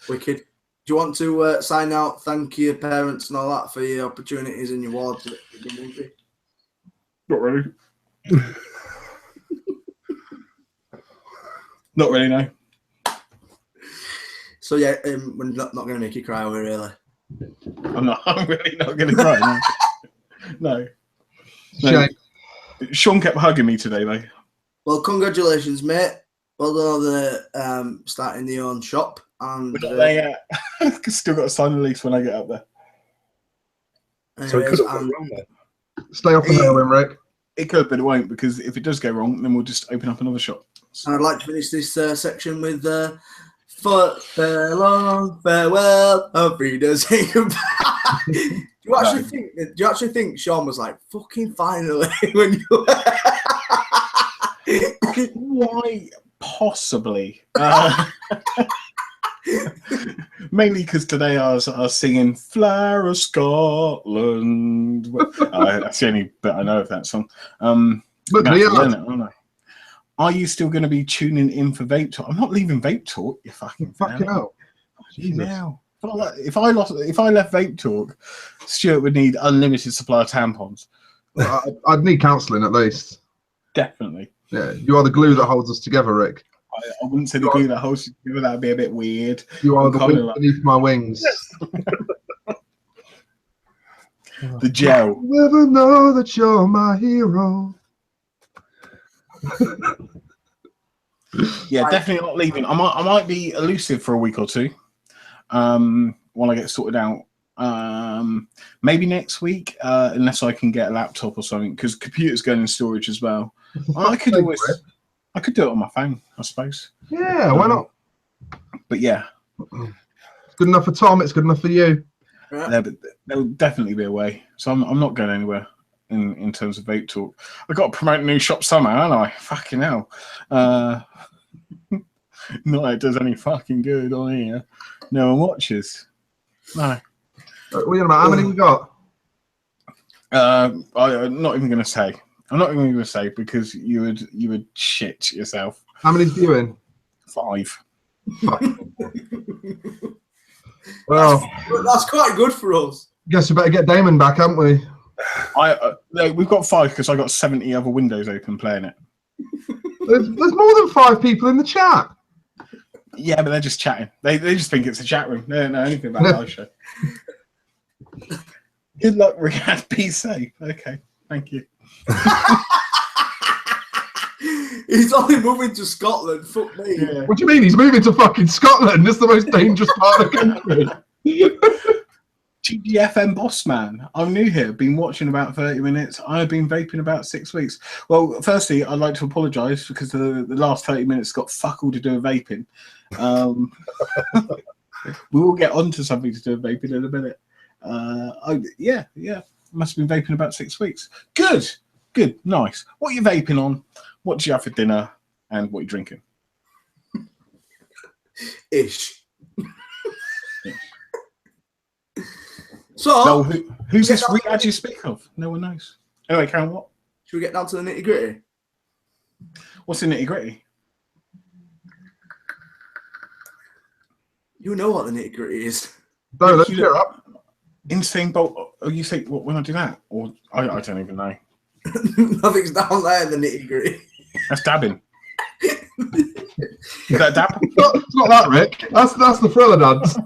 Wicked. Do you want to sign out, thank your parents and all that for your opportunities and your awards? Not really. Not really, no. So yeah, we're not going to make you cry, we're really. I'm really not going to cry. No. Shame. Sean kept hugging me today, though. Well, congratulations, mate. Well done on starting your own shop. And we're not there yet. Still got to sign the lease when I get up there. So it could have gone wrong there. Stay off the nail, Rick. It could, but it won't, because if it does go wrong, then we'll just open up another shop. And I'd like to finish this section with farewell, of readers. Do you actually think Sean was like, fucking finally, when you Why possibly? Mainly because today I was singing Flower of Scotland. That's the only bit I know of that song. Are you still going to be tuning in for Vape Talk? I'm not leaving Vape Talk. You fucking hell. Now. If I left Vape Talk, Stuart would need unlimited supply of tampons. I'd need counselling at least. Definitely. Yeah, you are the glue that holds us together, Rick. I wouldn't say the glue that holds you together. That'd be a bit weird. You are the wind beneath my wings. The gel. I'll never know that you're my hero. Yeah, definitely not leaving. I might be elusive for a week or two, while I get sorted out. Maybe next week, unless I can get a laptop or something, because computer's going in storage as well. I could do it on my phone, I suppose. Yeah, why not? But yeah, it's good enough for Tom. It's good enough for you. Yeah, but there'll definitely be a way. So I'm not going anywhere in terms of Vape Talk. I've got to promote a new shop somehow, haven't I? Fucking hell. Not that it does any fucking good on here. No one watches. No. What are you about? How many we got? I'm not even going to say. I'm not even going to say, because you would shit yourself. How many's viewing? 5. Well, that's quite good for us. Guess we better get Damon back, haven't we? We've got 5 because I got 70 other windows open playing it. There's more than 5 people in the chat. Yeah, but they're just chatting. They just think it's a chat room. They don't know anything about the live show. Good luck, Riyadh. Be safe. Okay, thank you. He's only moving to Scotland. Fuck me. Yeah. What do you mean? He's moving to fucking Scotland. That's the most dangerous part of the country. GDFM boss man. I'm new here. Been watching about 30 minutes. I've been vaping about 6 weeks. Well, firstly, I'd like to apologise because the last 30 minutes got fuck all to do with vaping. We will get onto something to do with vaping in a minute. Yeah. Must have been vaping about 6 weeks. Good, nice. What are you vaping on? What do you have for dinner? And what are you drinking? Ish. So, no, who's this Riyadh you speak of? No one knows. Anyway, Karen, what? Should we get down to the nitty gritty? What's the nitty gritty? You know what the nitty gritty is. No, let's clear up. Insane bolt. Oh, you say what when I do that? Or I don't even know. Nothing's down there in the nitty gritty. That's dabbing. Is that dab? It's not that, Rick. That's the thriller dance.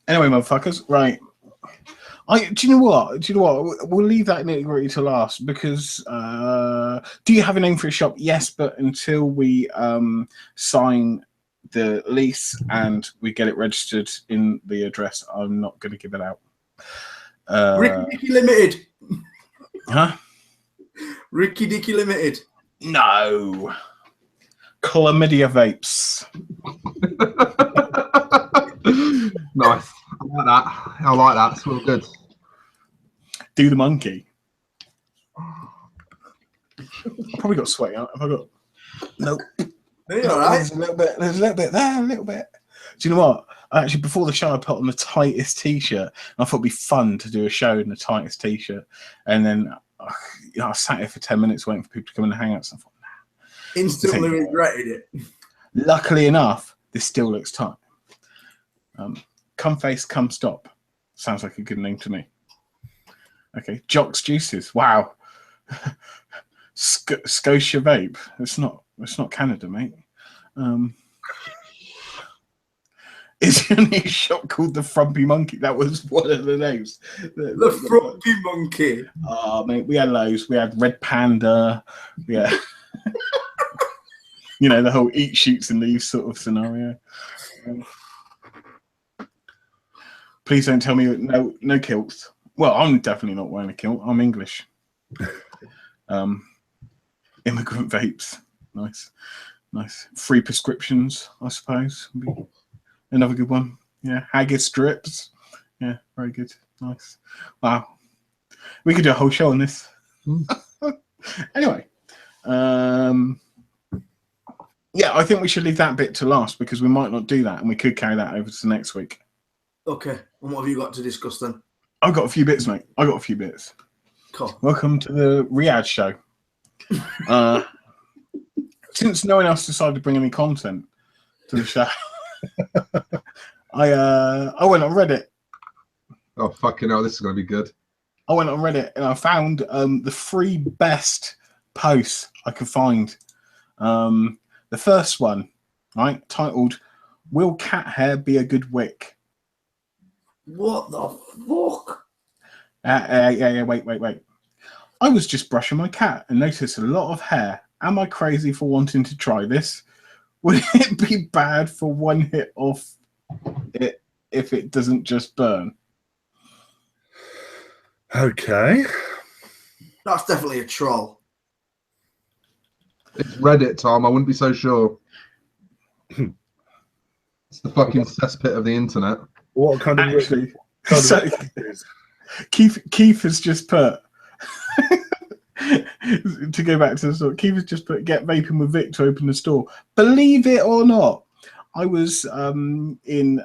Anyway, motherfuckers, right. Do you know what? We'll leave that nitty gritty to last because do you have a name for your shop? Yes, but until we sign the lease and we get it registered in the address, I'm not going to give it out. Ricky Dicky Limited. Huh? Ricky Dicky Limited. No. Chlamydia Vapes. Nice. I like that. It's real good. Do the monkey. Probably got sweaty. Have I got? Nope. Are you all right? There's a little bit there, a little bit. Do you know what? Actually, before the show, I put on the tightest t-shirt. And I thought it'd be fun to do a show in the tightest t-shirt. And then I sat here for 10 minutes waiting for people to come in and hang out. So I thought, nah. Instantly regretted it. Luckily enough, this still looks tight. Come face, come stop. Sounds like a good name to me. Okay, Jock's Juices. Wow. Scotia Vape. It's not Canada, mate. Is your new shop called the Frumpy Monkey? That was one of the names. The Frumpy Monkey. Oh, mate, we had loads. We had Red Panda. Yeah. You know, the whole eat, shoots, and leaves sort of scenario. Please don't tell me no kilts. Well, I'm definitely not wearing a kilt. I'm English. Immigrant vapes. Nice. Free prescriptions, I suppose. Another good one. Yeah. Haggis strips. Yeah, very good. Nice. Wow. We could do a whole show on this. Anyway. Yeah, I think we should leave that bit to last because we might not do that and we could carry that over to next week. Okay. And what have you got to discuss then? I've got a few bits, mate. I got a few bits. Cool. Welcome to the Riyadh show. Since no one else decided to bring any content to the show, I went on Reddit. Oh, fucking hell, this is going to be good. I went on Reddit and I found the 3 best posts I could find. The first one, right, titled, "Will cat hair be a good wick?" What the fuck? Yeah, wait. I was just brushing my cat and noticed a lot of hair. Am I crazy for wanting to try this? Would it be bad for one hit off it if it doesn't just burn? Okay. That's definitely a troll. It's Reddit, Tom. I wouldn't be so sure. It's the fucking cesspit of the internet. What kind of Actually, so Keith has just put to go back to the store. Keith has just put "Get vaping with Vic to open the store." Believe it or not, I was in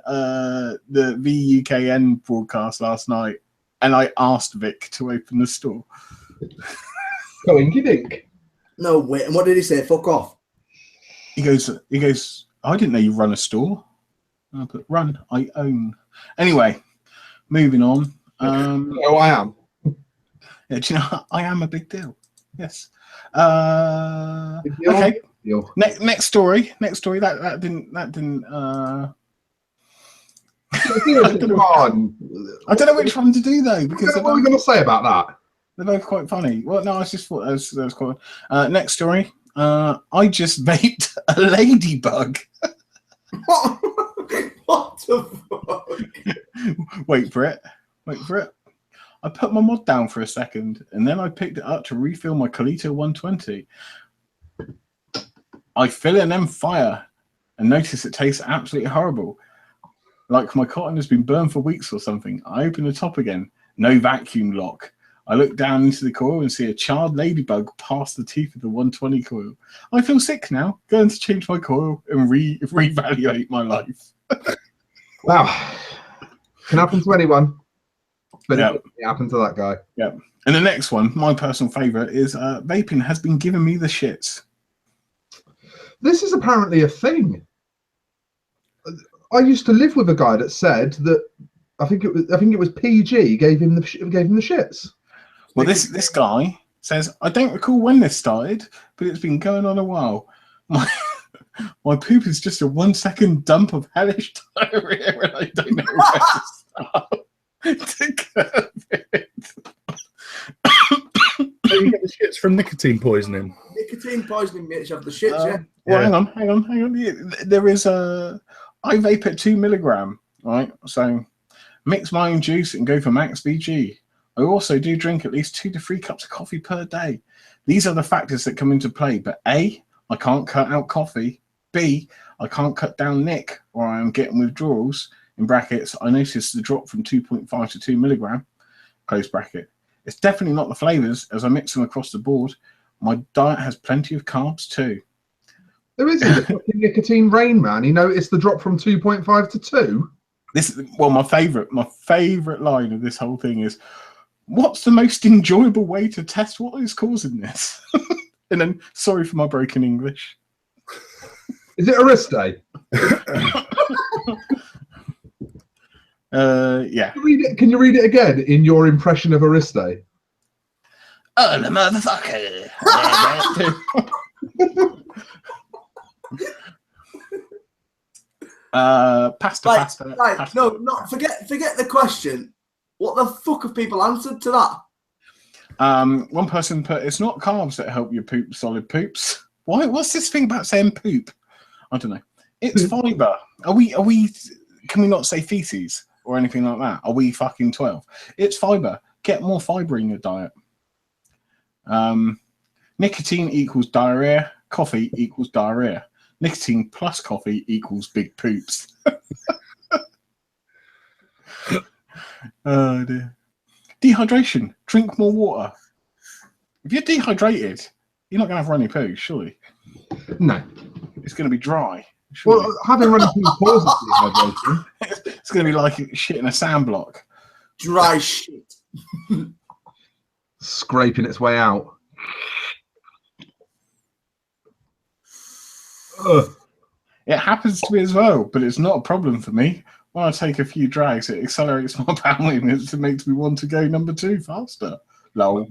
the VUKN broadcast last night, and I asked Vic to open the store. Go in, Vic. No way. And what did he say? Fuck off. He goes, I didn't know you run a store. I put run, I own. Anyway, moving on. Oh, I am. Yeah, do you know, I am a big deal. Yes. Big deal? Okay. Big deal. Next story. That didn't Come on. I don't know which one to do though, because What are we going to say about that? they're both quite funny. Well, no, I just thought that was quite. Next story. I just vaped a ladybug. What the fuck? Wait for it. I put my mod down for a second, and then I picked it up to refill my Colito 120. I fill it and fire, and notice it tastes absolutely horrible. Like my cotton has been burned for weeks or something. I open the top again. No vacuum lock. I look down into the coil and see a charred ladybug past the teeth of the 120 coil. I feel sick now. Going to change my coil and reevaluate my life. Wow. Can happen to anyone. But Yeah. it happened to that guy. Yeah. And the next one, my personal favourite, is vaping has been giving me the shits. This is apparently a thing. I used to live with a guy that said that I think it was PG gave him the shits. Well, this guy says, I don't recall when this started, but it's been going on a while. My poop is just a 1 second dump of hellish diarrhea, and I don't know where to start to curb it. So you get the shits from nicotine poisoning. Nicotine poisoning makes you have the shits, yeah. Well, Yeah. hang on. There is I vape at 2 milligram, right? So mix my own juice and go for max VG. I also do drink at least 2 to 3 cups of coffee per day. These are the factors that come into play. But A, I can't cut out coffee. B, I can't cut down Nick, or I am getting withdrawals. In brackets, I noticed the drop from 2.5 to 2 milligram. Close bracket. It's definitely not the flavors, as I mix them across the board. My diet has plenty of carbs too. Who is he? The fucking nicotine rain man. He noticed the drop from 2.5 to 2. My favourite line of this whole thing is, what's the most enjoyable way to test what is causing this? And then, sorry for my broken English. Is it Ariste? Yeah. Can you read it again in your impression of Ariste? Oh, the motherfucker. Pasta. Right, no, not forget the question. What the fuck have people answered to that? One person put, it's not carbs that help you poop solid poops. Why? What's this thing about saying poop? I don't know. It's fiber. Can we not say feces or anything like that? Are we fucking 12? It's fiber. Get more fiber in your diet. Nicotine equals diarrhea. Coffee equals diarrhea. Nicotine plus coffee equals big poops. Oh dear. Dehydration. Drink more water. If you're dehydrated, you're not going to have runny poo, surely. No. It's going to be dry. Surely. Well, having runny poo causes dehydration. It's going to be like shit in a sand block. Dry shit. Scraping its way out. Ugh. It happens to me as well, but it's not a problem for me. When I take a few drags, it accelerates my bowel movements and makes me want to go number 2 faster. Lol.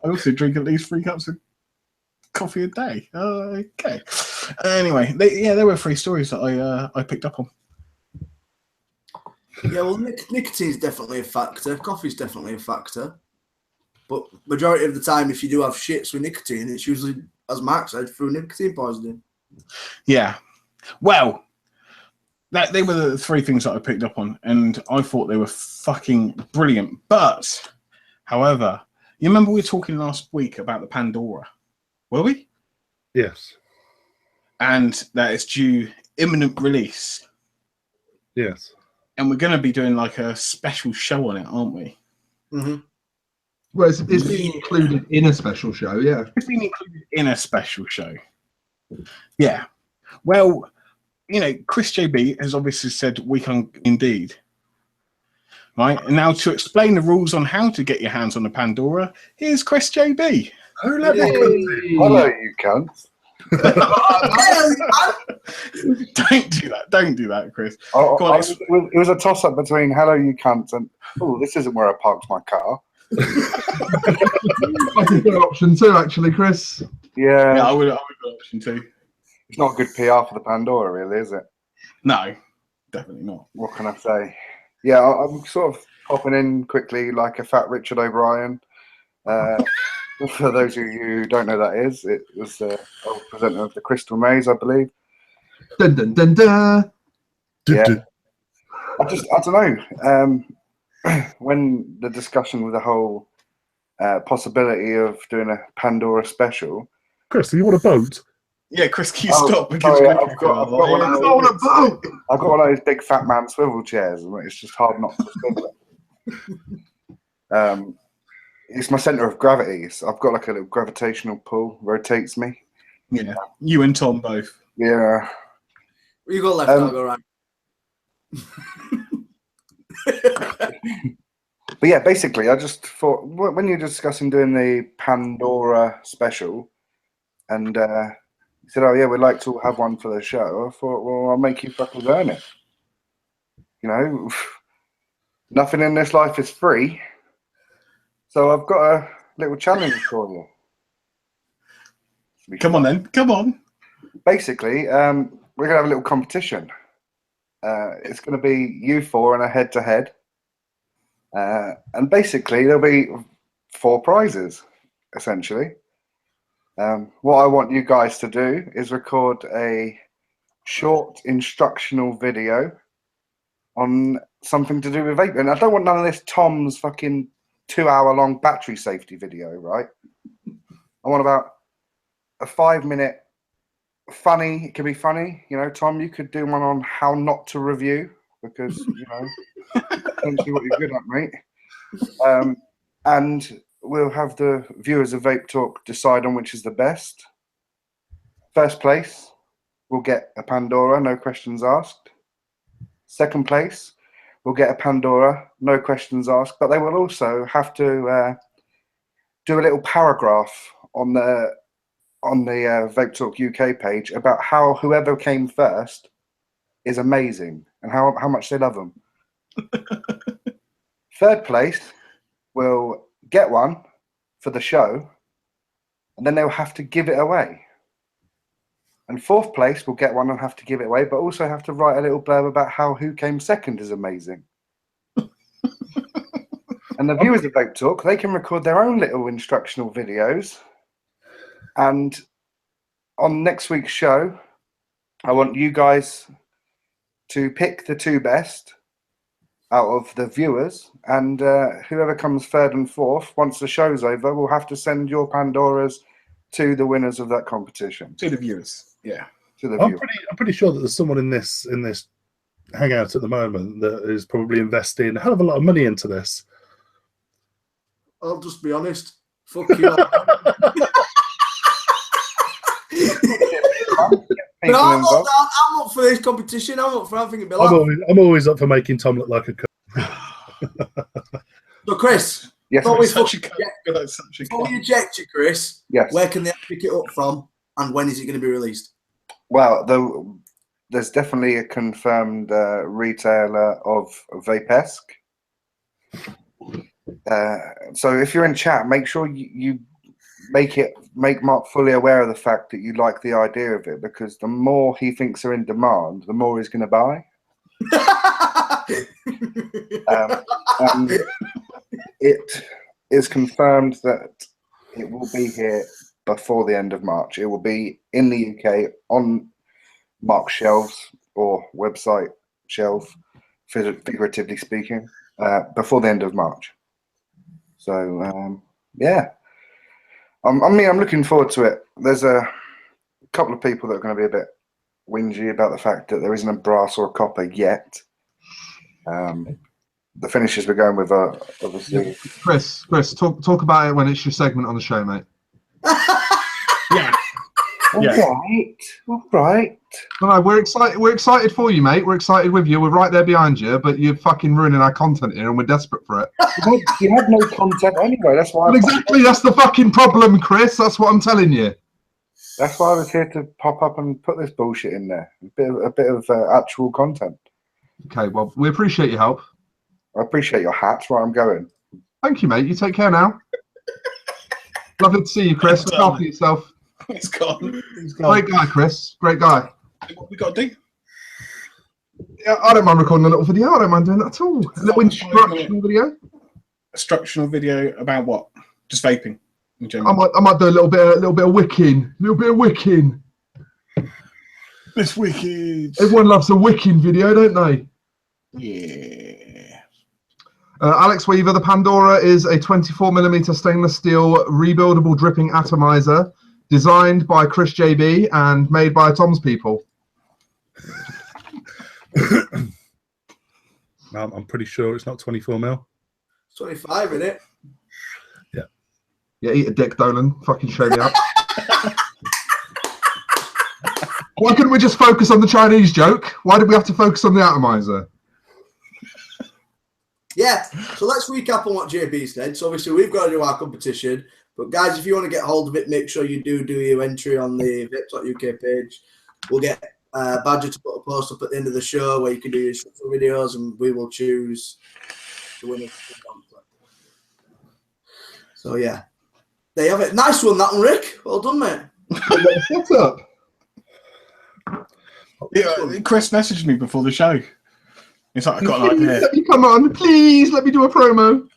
I also drink at least 3 cups of coffee a day. Okay. Anyway, there were 3 stories that I picked up on. Yeah, well, nicotine's definitely a factor. Coffee's definitely a factor. But majority of the time, if you do have shits with nicotine, it's usually, as Mark said, through nicotine poisoning. Yeah. Well, they were the 3 things that I picked up on, and I thought they were fucking brilliant. But, however, you remember we were talking last week about the Pandora, were we? Yes. And that it's due imminent release. Yes. And we're going to be doing like a special show on it, aren't we? Mm-hmm. Well, it's being included in a special show, yeah. It's being included in a special show. Yeah. Well, Chris JB has obviously said we can indeed. Right? And now to explain the rules on how to get your hands on the Pandora, here's Chris JB. Oh, let me hello, you cunts. Don't do that, Chris. It was a toss-up between hello, you cunts, and this isn't where I parked my car. That's a good option too, actually, Chris. Yeah, I would go option 2. It's not good PR for the Pandora, really, is it? No, definitely not. What can I say? Yeah, I'm sort of popping in quickly like a fat Richard O'Brien. For those of you who don't know that is, it was the old presenter of the Crystal Maze, I believe. Dun dun dun dun. Yeah. I don't know. When the discussion with the whole possibility of doing a Pandora special. Chris, do you want a boat? Yeah, Chris, can you stop? Sorry, I've got one of those big fat man swivel chairs, and it's just hard not to swivel it. It's my centre of gravity. So I've got like a little gravitational pull, rotates me. Yeah, you and Tom both. Yeah. You go left, I'll go right. But yeah, basically, I just thought when you're discussing doing the Pandora special, and you said, "Oh yeah, we'd like to have one for the show," I thought, "Well, I'll make you fuckers earn it." Nothing in this life is free, so I've got a little challenge for you. Come on, then. Come on. Basically, we're gonna have a little competition. It's going to be you 4 in a head-to-head. And basically, there'll be 4 prizes, essentially. What I want you guys to do is record a short instructional video on something to do with vaping. I don't want none of this Tom's fucking 2-hour-long battery safety video, right? I want about a 5-minute funny. It can be funny, Tom, you could do one on how not to review, because essentially what you're good at, mate. And we'll have the viewers of Vape Talk decide on which is the best. First place will get a Pandora, no questions asked. Second place will get a Pandora, no questions asked, but they will also have to do a little paragraph on the Vape Talk UK page about how whoever came first is amazing and how much they love them. Third place will get one for the show, and then they'll have to give it away. And fourth place will get one and have to give it away, but also have to write a little blurb about how who came second is amazing. And the viewers of Vape Talk, they can record their own little instructional videos. And on next week's show, I want you guys to pick the 2 best out of the viewers, and whoever comes third and fourth, once the show's over, will have to send your Pandoras to the winners of that competition. To the viewers, yeah. To the I'm viewers. pretty sure that there's someone in this hangout at the moment that is probably investing a hell of a lot of money into this. I'll just be honest. Fuck you. But I'm up for this competition. I'm up for having it. I'm always up for making Tom look like a cunt. So, Chris, yes, before we eject you, Chris, yes. Where can they pick it up from, and when is it going to be released? Well, there's definitely a confirmed retailer of Vape-esque. So if you're in chat, make sure you make Mark fully aware of the fact that you like the idea of it, because the more he thinks are in demand, the more he's going to buy. And it is confirmed that it will be here before the end of March. It will be in the UK on Mark's shelves or website shelf, figuratively speaking, before the end of March. So yeah. I'm looking forward to it. There's a couple of people that are going to be a bit whingy about the fact that there isn't a brass or a copper yet. The finishes we're going with are obviously. Chris, talk about it when it's your segment on the show, mate. Yeah. All right. No, we're excited. We're excited for you, mate. We're excited with you. We're right there behind you, but you're fucking ruining our content here, and we're desperate for it. You have no content anyway. That's why. Well, exactly. That's the fucking problem, Chris. That's what I'm telling you. That's why I was here to pop up and put this bullshit in there. A bit of actual content. Okay. Well, we appreciate your help. I appreciate your hat. Where I'm going. Thank you, mate. You take care now. Lovely to see you, Chris. Look after yourself. He's gone. He's gone. Great guy, Chris. Great guy. What we got to do? Yeah, I don't mind recording a little video. I don't mind doing that at all. A little instructional video. Instructional video about what? Just vaping in general. I might do a little bit of wicking. This wicked. Everyone loves a wicking video, don't they? Yeah. Alex Weaver, the Pandora is a 24mm stainless steel rebuildable dripping atomizer designed by Chris JB and made by Tom's people. I'm pretty sure it's not 24mm. 25, isn't it? Yeah. Yeah, eat a dick, Dolan. Fucking show me up. Why couldn't we just focus on the Chinese joke? Why did we have to focus on the atomizer? Yeah, so let's recap on what JB said. So obviously we've got to do our competition, but guys, if you want to get hold of it, make sure you do your entry on the Vape.UK page. We'll get Badger to put a post up at the end of the show where you can do your videos, and we will choose the winner. So yeah, there you have it. Nice one, that one, Rick. Well done, mate. What's up? Yeah, Chris messaged me before the show. He's like, I got an idea. Let me come on, please. Let me do a promo.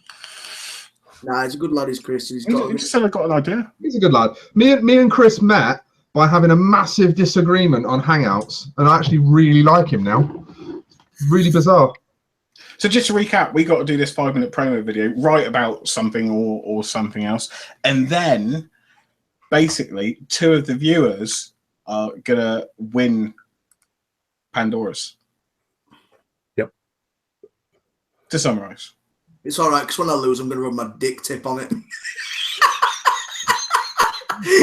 Nah, he's a good lad, he's Chris. He just said I got an idea. He's a good lad. Me and Chris met by having a massive disagreement on Hangouts, and I actually really like him now. Really bizarre. So just to recap, we got to do this 5-minute promo video, write about something or something else, and then basically 2 of the viewers are gonna win Pandoras. Yep. To summarise. It's all right, because when I lose, I'm going to rub my dick tip on it.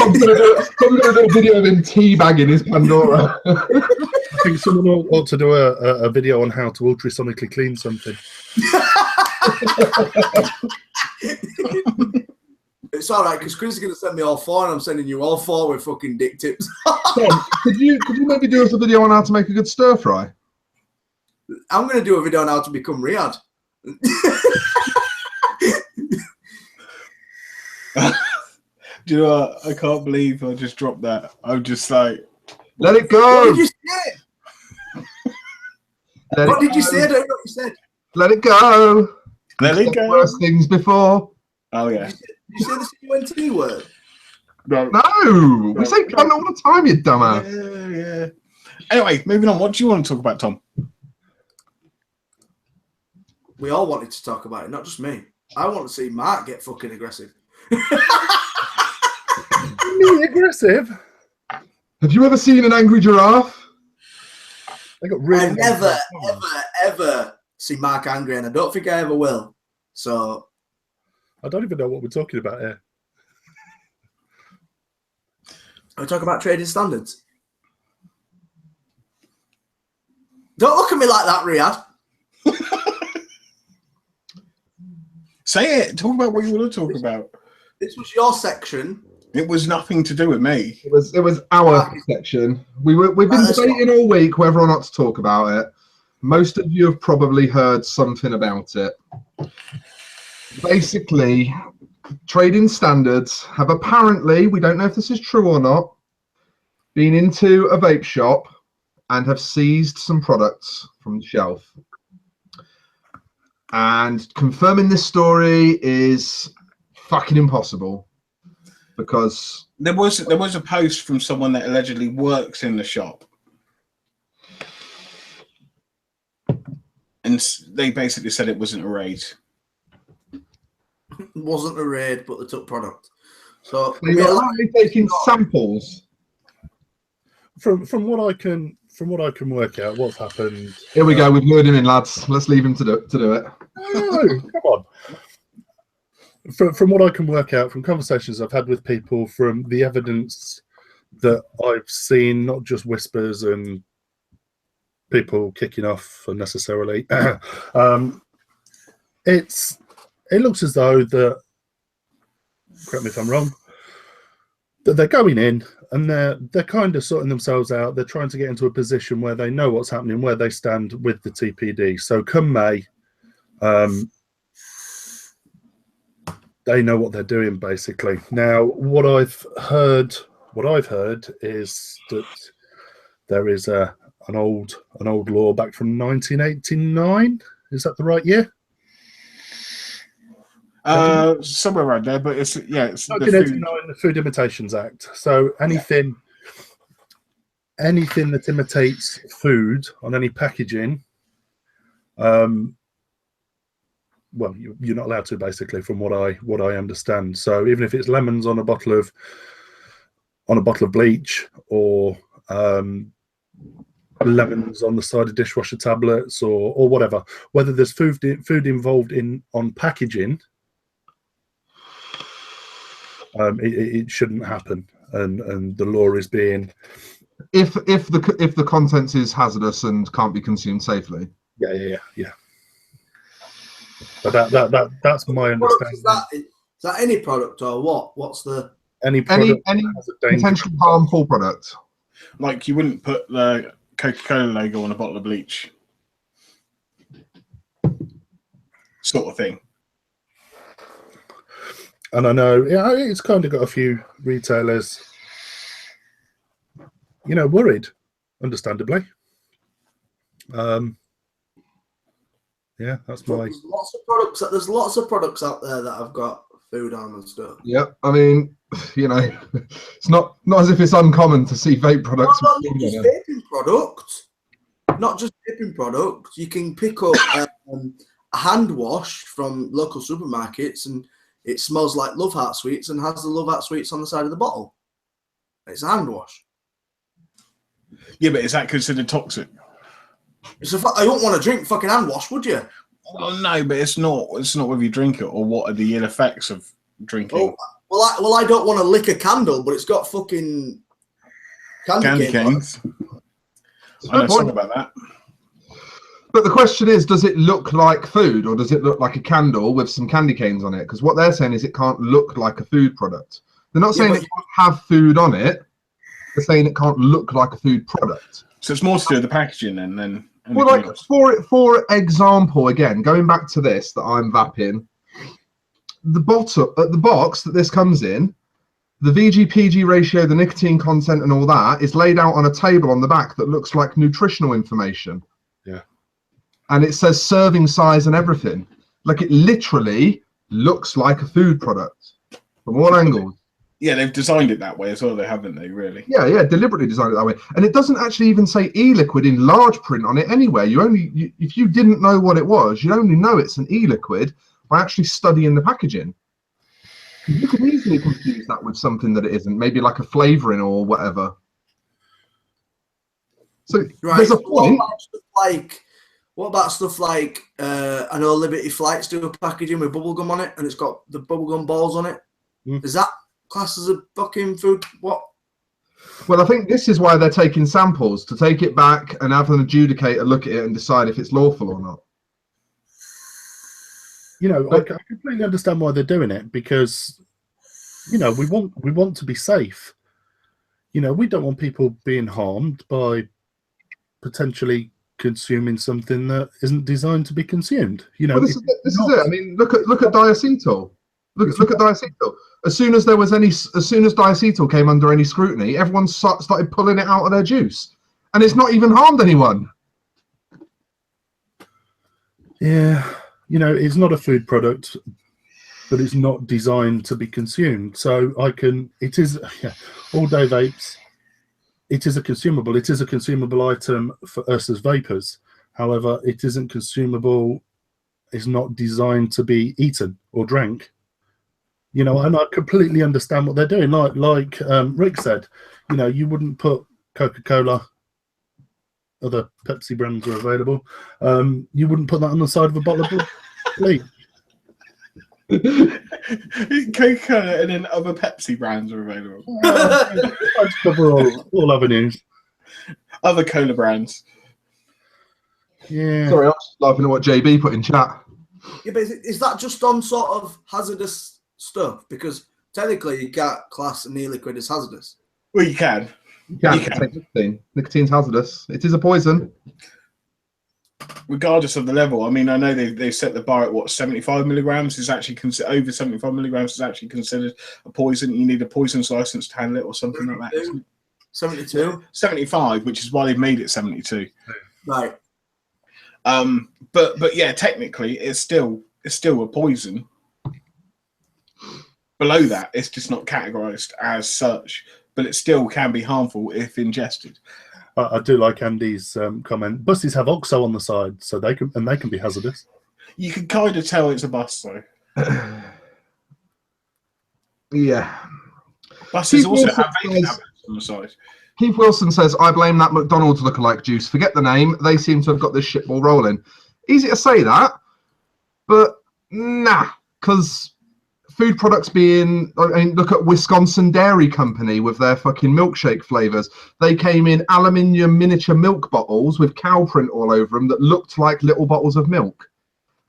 I'm gonna do a video of him teabagging his Pandora. I think someone ought to do a video on how to ultrasonically clean something. It's all right because Chris is going to send me all four, and I'm sending you all four with fucking dick tips. Tom, could you maybe do us a video on how to make a good stir fry? I'm going to do a video on how to become Riyadh. Do you know what? I can't believe I just dropped that. I'm just like, let it go. What did you say? What did you say? I don't know what you said. Let it go. Let it go. Worse things before. Oh yeah. Did you say the C-U-N-T word? No. No, we say cunt all the time, you dumbass. Yeah. Anyway, moving on. What do you want to talk about, Tom? We all wanted to talk about it, not just me. I want to see Mark get fucking aggressive. Me aggressive? Have you ever seen an angry giraffe? I got really. I never, ever see Mark angry, and I don't think I ever will. So I don't even know what we're talking about here. are we talking about trading standards? Don't look at me like that, Riyadh. Say it. Talk about what you want to talk about. This was your section. It was nothing to do with me. It was our section. We've been debating all week whether or not to talk about it. Most of you have probably heard something about it. Basically, trading standards have apparently, we don't know if this is true or not, been into a vape shop and have seized some products from the shelf. And confirming this story is fucking impossible because There was a post from someone that allegedly works in the shop, and they basically said it wasn't a raid. It wasn't a raid, but they took product. So they were only taking samples. From what I can work out, what's happened. Here we go. We've lured him in, lads. Let's leave him to do it. No, come on. From what I can work out from conversations I've had with people, from the evidence that I've seen, not just whispers and people kicking off unnecessarily, it looks as though that, correct me if I'm wrong, that they're going in and they're kind of sorting themselves out. They're trying to get into a position where they know what's happening, where they stand with the TPD. So come May, they know what they're doing basically. Now, what I've heard is that there is an old law back from 1989. Is that the right year? Somewhere around there, but it's 1989, the Food Imitations Act. So anything that imitates food on any packaging, well, you're not allowed to, basically, from what I understand. So even if it's lemons on a bottle of bleach, or lemons on the side of dishwasher tablets, or whatever, whether there's food involved on packaging, it shouldn't happen, and the law is being if the content is hazardous and can't be consumed safely. Yeah. But that's my understanding. Is that any product or what? What's the any potentially harmful product? Like you wouldn't put the Coca-Cola logo on a bottle of bleach, sort of thing. And I know, it's kind of got a few retailers, worried, understandably. Yeah, that's my. There's lots of products. There's lots of products out there that have got food on and stuff. Yeah, I mean, it's not as if it's uncommon to see vape products. Not just vaping products. Not just vaping products. You can pick up a hand wash from local supermarkets, and it smells like Love Heart Sweets and has the Love Heart Sweets on the side of the bottle. It's a hand wash. Yeah, but is that considered toxic? I don't want to drink fucking hand wash, would you? Well, no, but it's not whether you drink it or what are the ill effects of drinking. Well, I don't want to lick a candle, but it's got fucking Candy canes. I know something about that. But the question is, does it look like food or does it look like a candle with some candy canes on it? Because what they're saying is it can't look like a food product. They're not saying it can't have food on it. They're saying it can't look like a food product. So it's more to do with the packaging then than well, like else. For example, again, going back to this that I'm vaping, the box that this comes in, the VG/PG ratio, the nicotine content and all that is laid out on a table on the back that looks like nutritional information. Yeah. And it says serving size and everything. Like it literally looks like a food product from all angles. Yeah, they've designed it that way as well, haven't they, really? Yeah, deliberately designed it that way. And it doesn't actually even say e-liquid in large print on it anywhere. If you didn't know what it was, you'd only know it's an e-liquid by actually studying the packaging. You could easily confuse that with something that it isn't, maybe like a flavouring or whatever. So there's a point. What about stuff like I know Liberty Flights do a packaging with bubblegum on it and it's got the bubblegum balls on it. Is that classed as a fucking food? What? Well, I think this is why they're taking samples, to take it back and have an adjudicator look at it and decide if it's lawful or not. You know, I completely understand why they're doing it because, you know, we want to be safe. You know, we don't want people being harmed by potentially consuming something that isn't designed to be consumed. You know, well, this is it. I mean, look at diacetyl. Look at diacetyl. As soon as diacetyl came under any scrutiny, everyone started pulling it out of their juice, and it's not even harmed anyone. Yeah, you know, it's not a food product, but it's not designed to be consumed. So it is all day vapes. It is a consumable. It is a consumable item for us as vapors. However, it isn't consumable. It's not designed to be eaten or drank. You know, and I completely understand what they're doing. Like Rick said, you know, you wouldn't put Coca-Cola, other Pepsi brands are available. You wouldn't put that on the side of a bottle of bleach. Coca-Cola and then other Pepsi brands are available. I'd cover all avenues. Other cola brands. Yeah. Sorry, I was laughing at what JB put in chat. Yeah, but is that just on sort of hazardous stuff? Because technically you can't class an e-liquid as hazardous. Well, you can. You can. Nicotine's hazardous. It is a poison. Regardless of the level, I mean, I know they set the bar at 75 milligrams is actually over 75 milligrams is actually considered a poison. You need a poisons license to handle it or something like that. Isn't it? 72, 75, which is why they've made it 72. Right. But yeah, technically, it's still a poison. Below that, it's just not categorized as such, but it still can be harmful if ingested. I do like Andy's comment. Buses have OXO on the side, so they can be hazardous. You can kind of tell it's a bus, though. Yeah. Buses also have vaping habits on the side. Keith Wilson says, I blame that McDonald's lookalike juice. Forget the name. They seem to have got this shitball rolling. Easy to say that, but nah, because food products being, I mean, look at Wisconsin Dairy Company with their fucking milkshake flavors. They came in aluminium miniature milk bottles with cow print all over them that looked like little bottles of milk.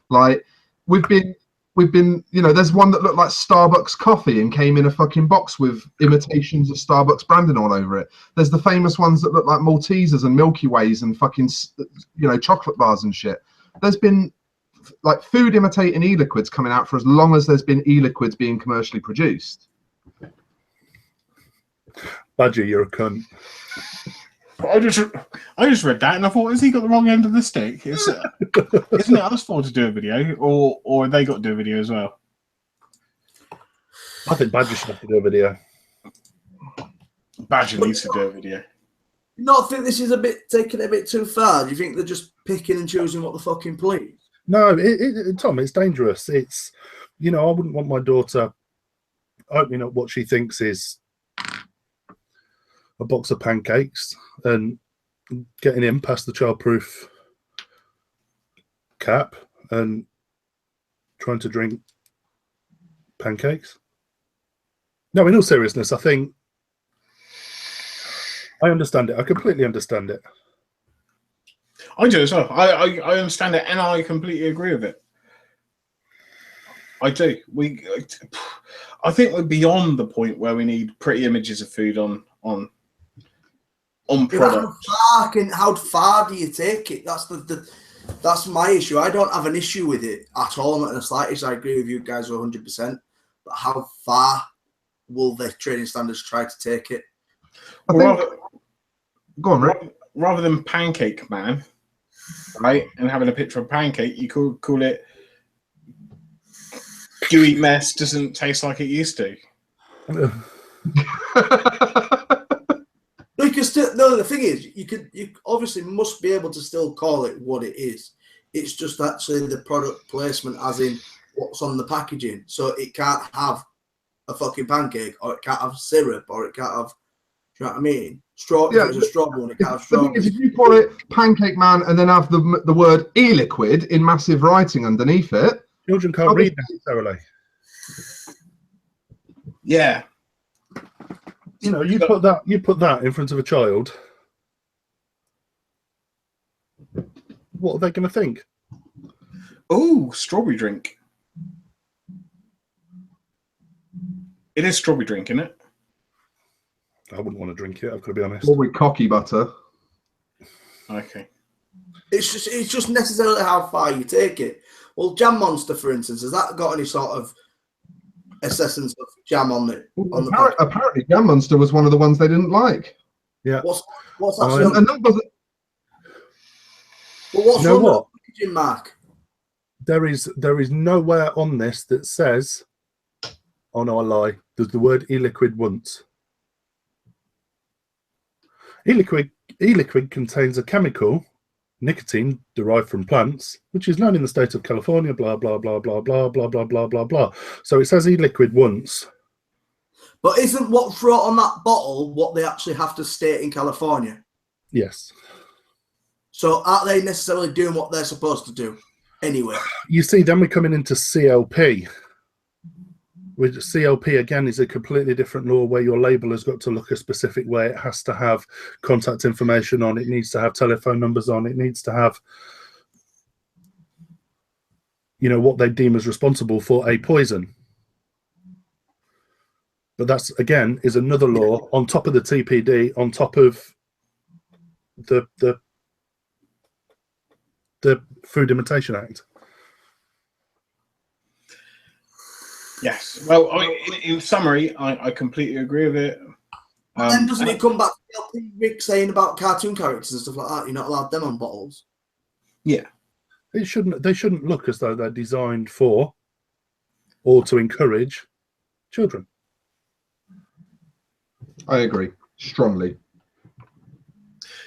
Like we've been, you know, there's one that looked like Starbucks coffee and came in a fucking box with imitations of Starbucks branding all over it. There's the famous ones that look like Maltesers and Milky Ways and fucking, you know, chocolate bars and shit. There's been like food imitating e-liquids coming out for as long as there's been e-liquids being commercially produced. Badger, you're a cunt. I just read that and I thought, has he got the wrong end of the stick? Isn't it us four to do a video, or they got to do a video as well? I think Badger should have to do a video. Badger needs to do a video. Not think this is taking it a bit too far? Do you think they're just picking and choosing what the fucking please? No, Tom, it's dangerous. It's, you know, I wouldn't want my daughter opening up what she thinks is a box of pancakes and getting in past the childproof cap and trying to drink pancakes. No, in all seriousness, I think I understand it. I completely understand it. I do as well. I understand it, and I completely agree with it. I do. I think we're beyond the point where we need pretty images of food on product. How far do you take it? That's my issue. I don't have an issue with it at all. Not in the slightest. I agree with you guys 100%. But how far will the training standards try to take it? Go on, Rick. Rather than Pancake Man, right, and having a picture of pancake, you could call it gooey mess doesn't taste like it used to. The thing is, you obviously must be able to still call it what it is. It's just actually the product placement, as in what's on the packaging. So it can't have a fucking pancake, or it can't have syrup, or it can't have. Do you know what I mean? Yeah, if it's a strawberry, it can't have the strawberry. thing is, if you call it Pancake Man and then have the word e-liquid in massive writing underneath it, children can't read necessarily. Yeah. You know, you put that in front of a child. What are they going to think? Oh, strawberry drink. It is strawberry drink, isn't it? I wouldn't want to drink it. I've got to be honest. or with cocky butter. Okay. It's just necessarily how far you take it. Well, Jam Monster, for instance, has that got any sort of essence of jam on it? Apparently, Jam Monster was one of the ones they didn't like. Yeah. What's actually on And that wasn't. Well, what's You know on what? the packaging, Mark? There is nowhere on this that says, oh no, I lie, there's the word e-liquid once. E-liquid contains a chemical, nicotine, derived from plants, which is known in the state of California, blah, blah, blah, blah, blah, blah, blah, blah, blah, blah. So it says e-liquid once. But isn't what's wrote on that bottle what they actually have to state in California? Yes. So aren't they necessarily doing what they're supposed to do anyway? You see, then we're coming into CLP. With CLP, again, is a completely different law where your label has got to look a specific way. It has to have contact information on. It needs to have telephone numbers on. It needs to have, you know, what they deem as responsible for a poison. But that's, again, is another law on top of the TPD, on top of the Food Imitation Act. Yes. Well, in summary, I completely agree with it. Then doesn't it come back to Rick saying about cartoon characters and stuff like that? You're not allowed them on bottles. Yeah. They shouldn't look as though they're designed for or to encourage children. I agree strongly.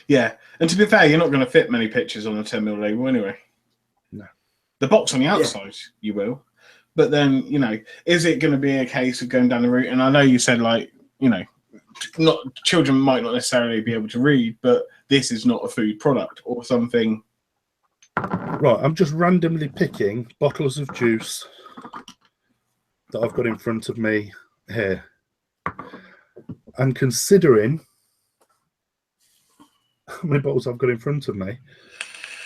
Yeah. And to be fair, you're not going to fit many pictures on a 10mm label anyway. No. The box on the outside, you will. But then, you know, is it going to be a case of going down the route? And I know you said, like, you know, children might not necessarily be able to read, but this is not a food product or something. Right, I'm just randomly picking bottles of juice that I've got in front of me here. And considering how many bottles I've got in front of me.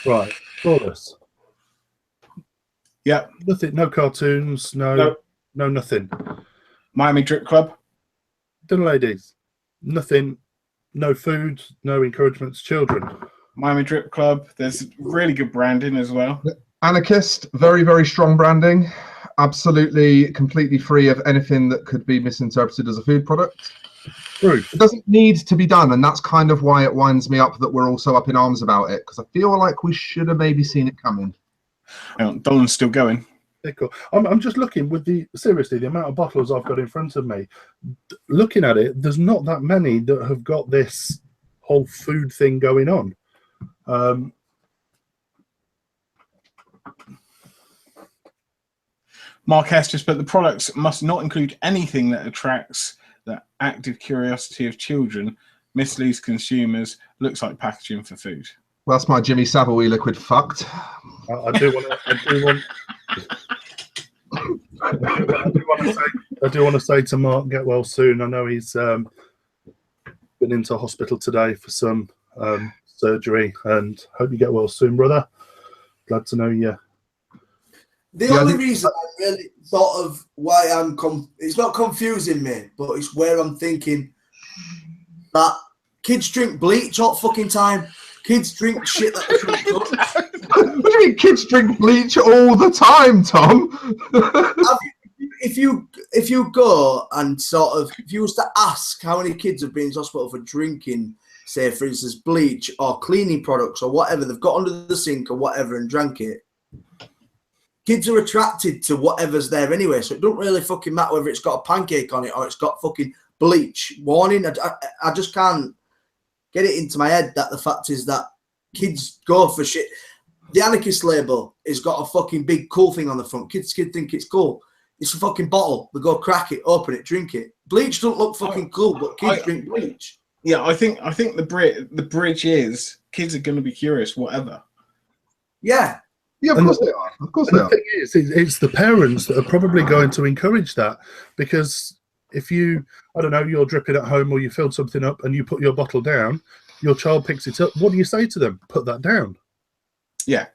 Right, flawless. Yeah. Nothing, no cartoons, no nothing. Miami Drip Club. Dinner ladies. Nothing, no food, no encouragement to children. Miami Drip Club. There's really good branding as well. Anarchist, very, very strong branding. Absolutely, completely free of anything that could be misinterpreted as a food product. Proof. It doesn't need to be done, and that's kind of why it winds me up that we're also up in arms about it, because I feel like we should have maybe seen it coming. Dolan's still going. Yeah, cool. I'm just looking with the amount of bottles I've got in front of me. Looking at it, there's not that many that have got this whole food thing going on. Mark Hess, but the products must not include anything that attracts the active curiosity of children, misleads consumers, looks like packaging for food. Well, that's my Jimmy Savile e-liquid fucked. I do want to say I do want to say to Mark, get well soon. I know he's been into hospital today for some surgery, and hope you get well soon, brother. Glad to know you. The only reason I really thought of why it's not confusing me, but it's where I'm thinking that kids drink bleach all fucking time. Kids drink shit that they shouldn't touch. What do you mean kids drink bleach all the time, Tom? If you go and sort of, if you was to ask how many kids have been in hospital for drinking, say for instance, bleach or cleaning products or whatever, they've got under the sink or whatever and drank it. Kids are attracted to whatever's there anyway, so it don't really fucking matter whether it's got a pancake on it or it's got fucking bleach. Warning, I just can't get it into my head that the fact is that kids go for shit. The anarchist label has got a fucking big cool thing on the front. Kids think it's cool. It's a fucking bottle. They go crack it, open it, drink it. Bleach don't look fucking cool, but kids drink bleach. Yeah, I think the bridge is kids are going to be curious, whatever. Yeah. Yeah, of course they are. Of course they are. The thing is, it's the parents that are probably going to encourage that, because if you, I don't know, you're dripping at home or you filled something up and you put your bottle down, your child picks it up. What do you say to them? Put that down. Yeah,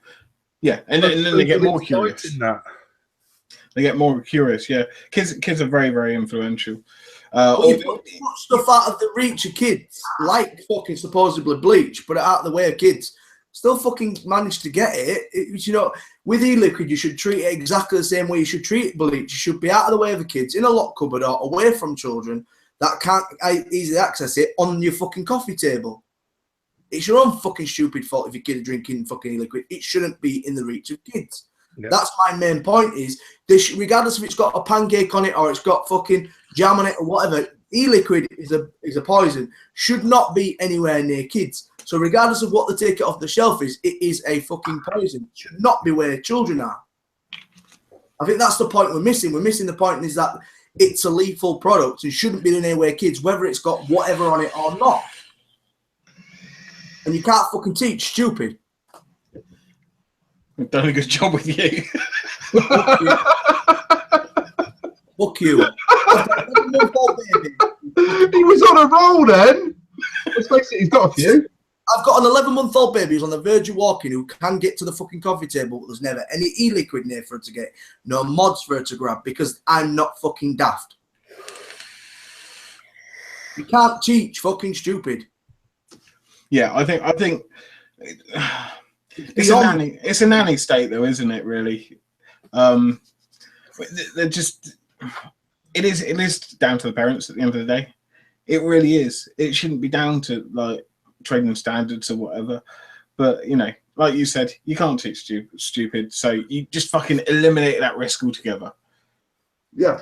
yeah, and then they get more curious. They get more curious. Yeah, kids are very, very influential. You put stuff out of the reach of kids, like fucking supposedly bleach, but out of the way of kids. Still fucking managed to get it. You know, with e-liquid, you should treat it exactly the same way you should treat bleach. You should be out of the way of the kids, in a locked cupboard or away from children that can't easily access it on your fucking coffee table. It's your own fucking stupid fault if your kid are drinking fucking e-liquid. It shouldn't be in the reach of kids. Yeah. That's my main point is, regardless if it's got a pancake on it or it's got fucking jam on it or whatever, e-liquid is a poison. Should not be anywhere near kids. So regardless of what they take it off the shelf is, it is a fucking poison. It should not be where children are. I think that's the point we're missing. We're missing the point is that it's a lethal product and shouldn't be anywhere kids, whether it's got whatever on it or not. And you can't fucking teach stupid. We've done a good job with you. Fuck you. He was on a roll then. Let's face it, he's got a few. I've got an 11-month-old baby who's on the verge of walking who can get to the fucking coffee table, but there's never any e-liquid near for her to get. No mods for her to grab because I'm not fucking daft. You can't teach fucking stupid. Yeah, I think it's a nanny state though, isn't it? Really, they're just it is down to the parents at the end of the day. It really is. It shouldn't be down to like trading standards or whatever. But you know, like you said, you can't teach stupid, so you just fucking eliminate that risk altogether. Yeah.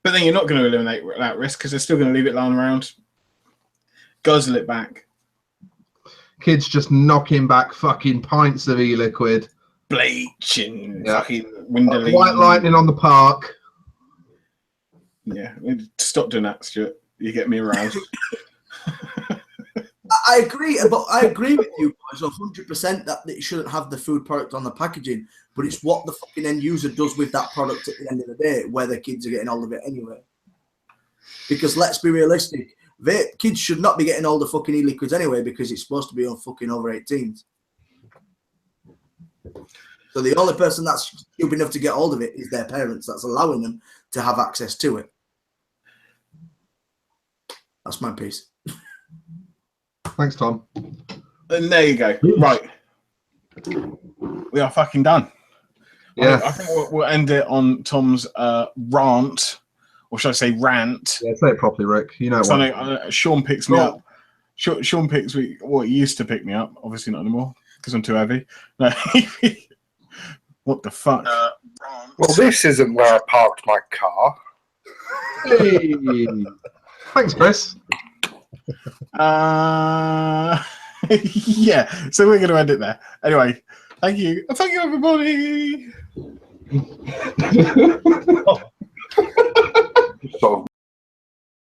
But then you're not going to eliminate that risk because they're still going to leave it lying around, guzzle it back. Kids just knocking back fucking pints of e-liquid, bleach and fucking windowing. White lightning on the park. Yeah, stop doing that, Stuart. You get me aroused. I agree, but I agree with you guys 100% that it shouldn't have the food product on the packaging, but it's what the fucking end user does with that product at the end of the day, where the kids are getting hold of it anyway. Because let's be realistic, kids should not be getting all the fucking e-liquids anyway because it's supposed to be on fucking over 18s. So the only person that's stupid enough to get hold of it is their parents. That's allowing them to have access to it. That's my piece. Thanks, Tom. And there you go. Right. We are fucking done. Yeah. I think we'll end it on Tom's rant, or should I say rant? Yeah, say it properly, Rick. You know what? Sean picks me up. Sean picks me. Well, he used to pick me up. Obviously not anymore because I'm too heavy. No. What the fuck? Well, this isn't where I parked my car. Hey. Thanks, Chris. Yeah, so we're going to end it there. Anyway, thank you. Thank you, everybody. Sort of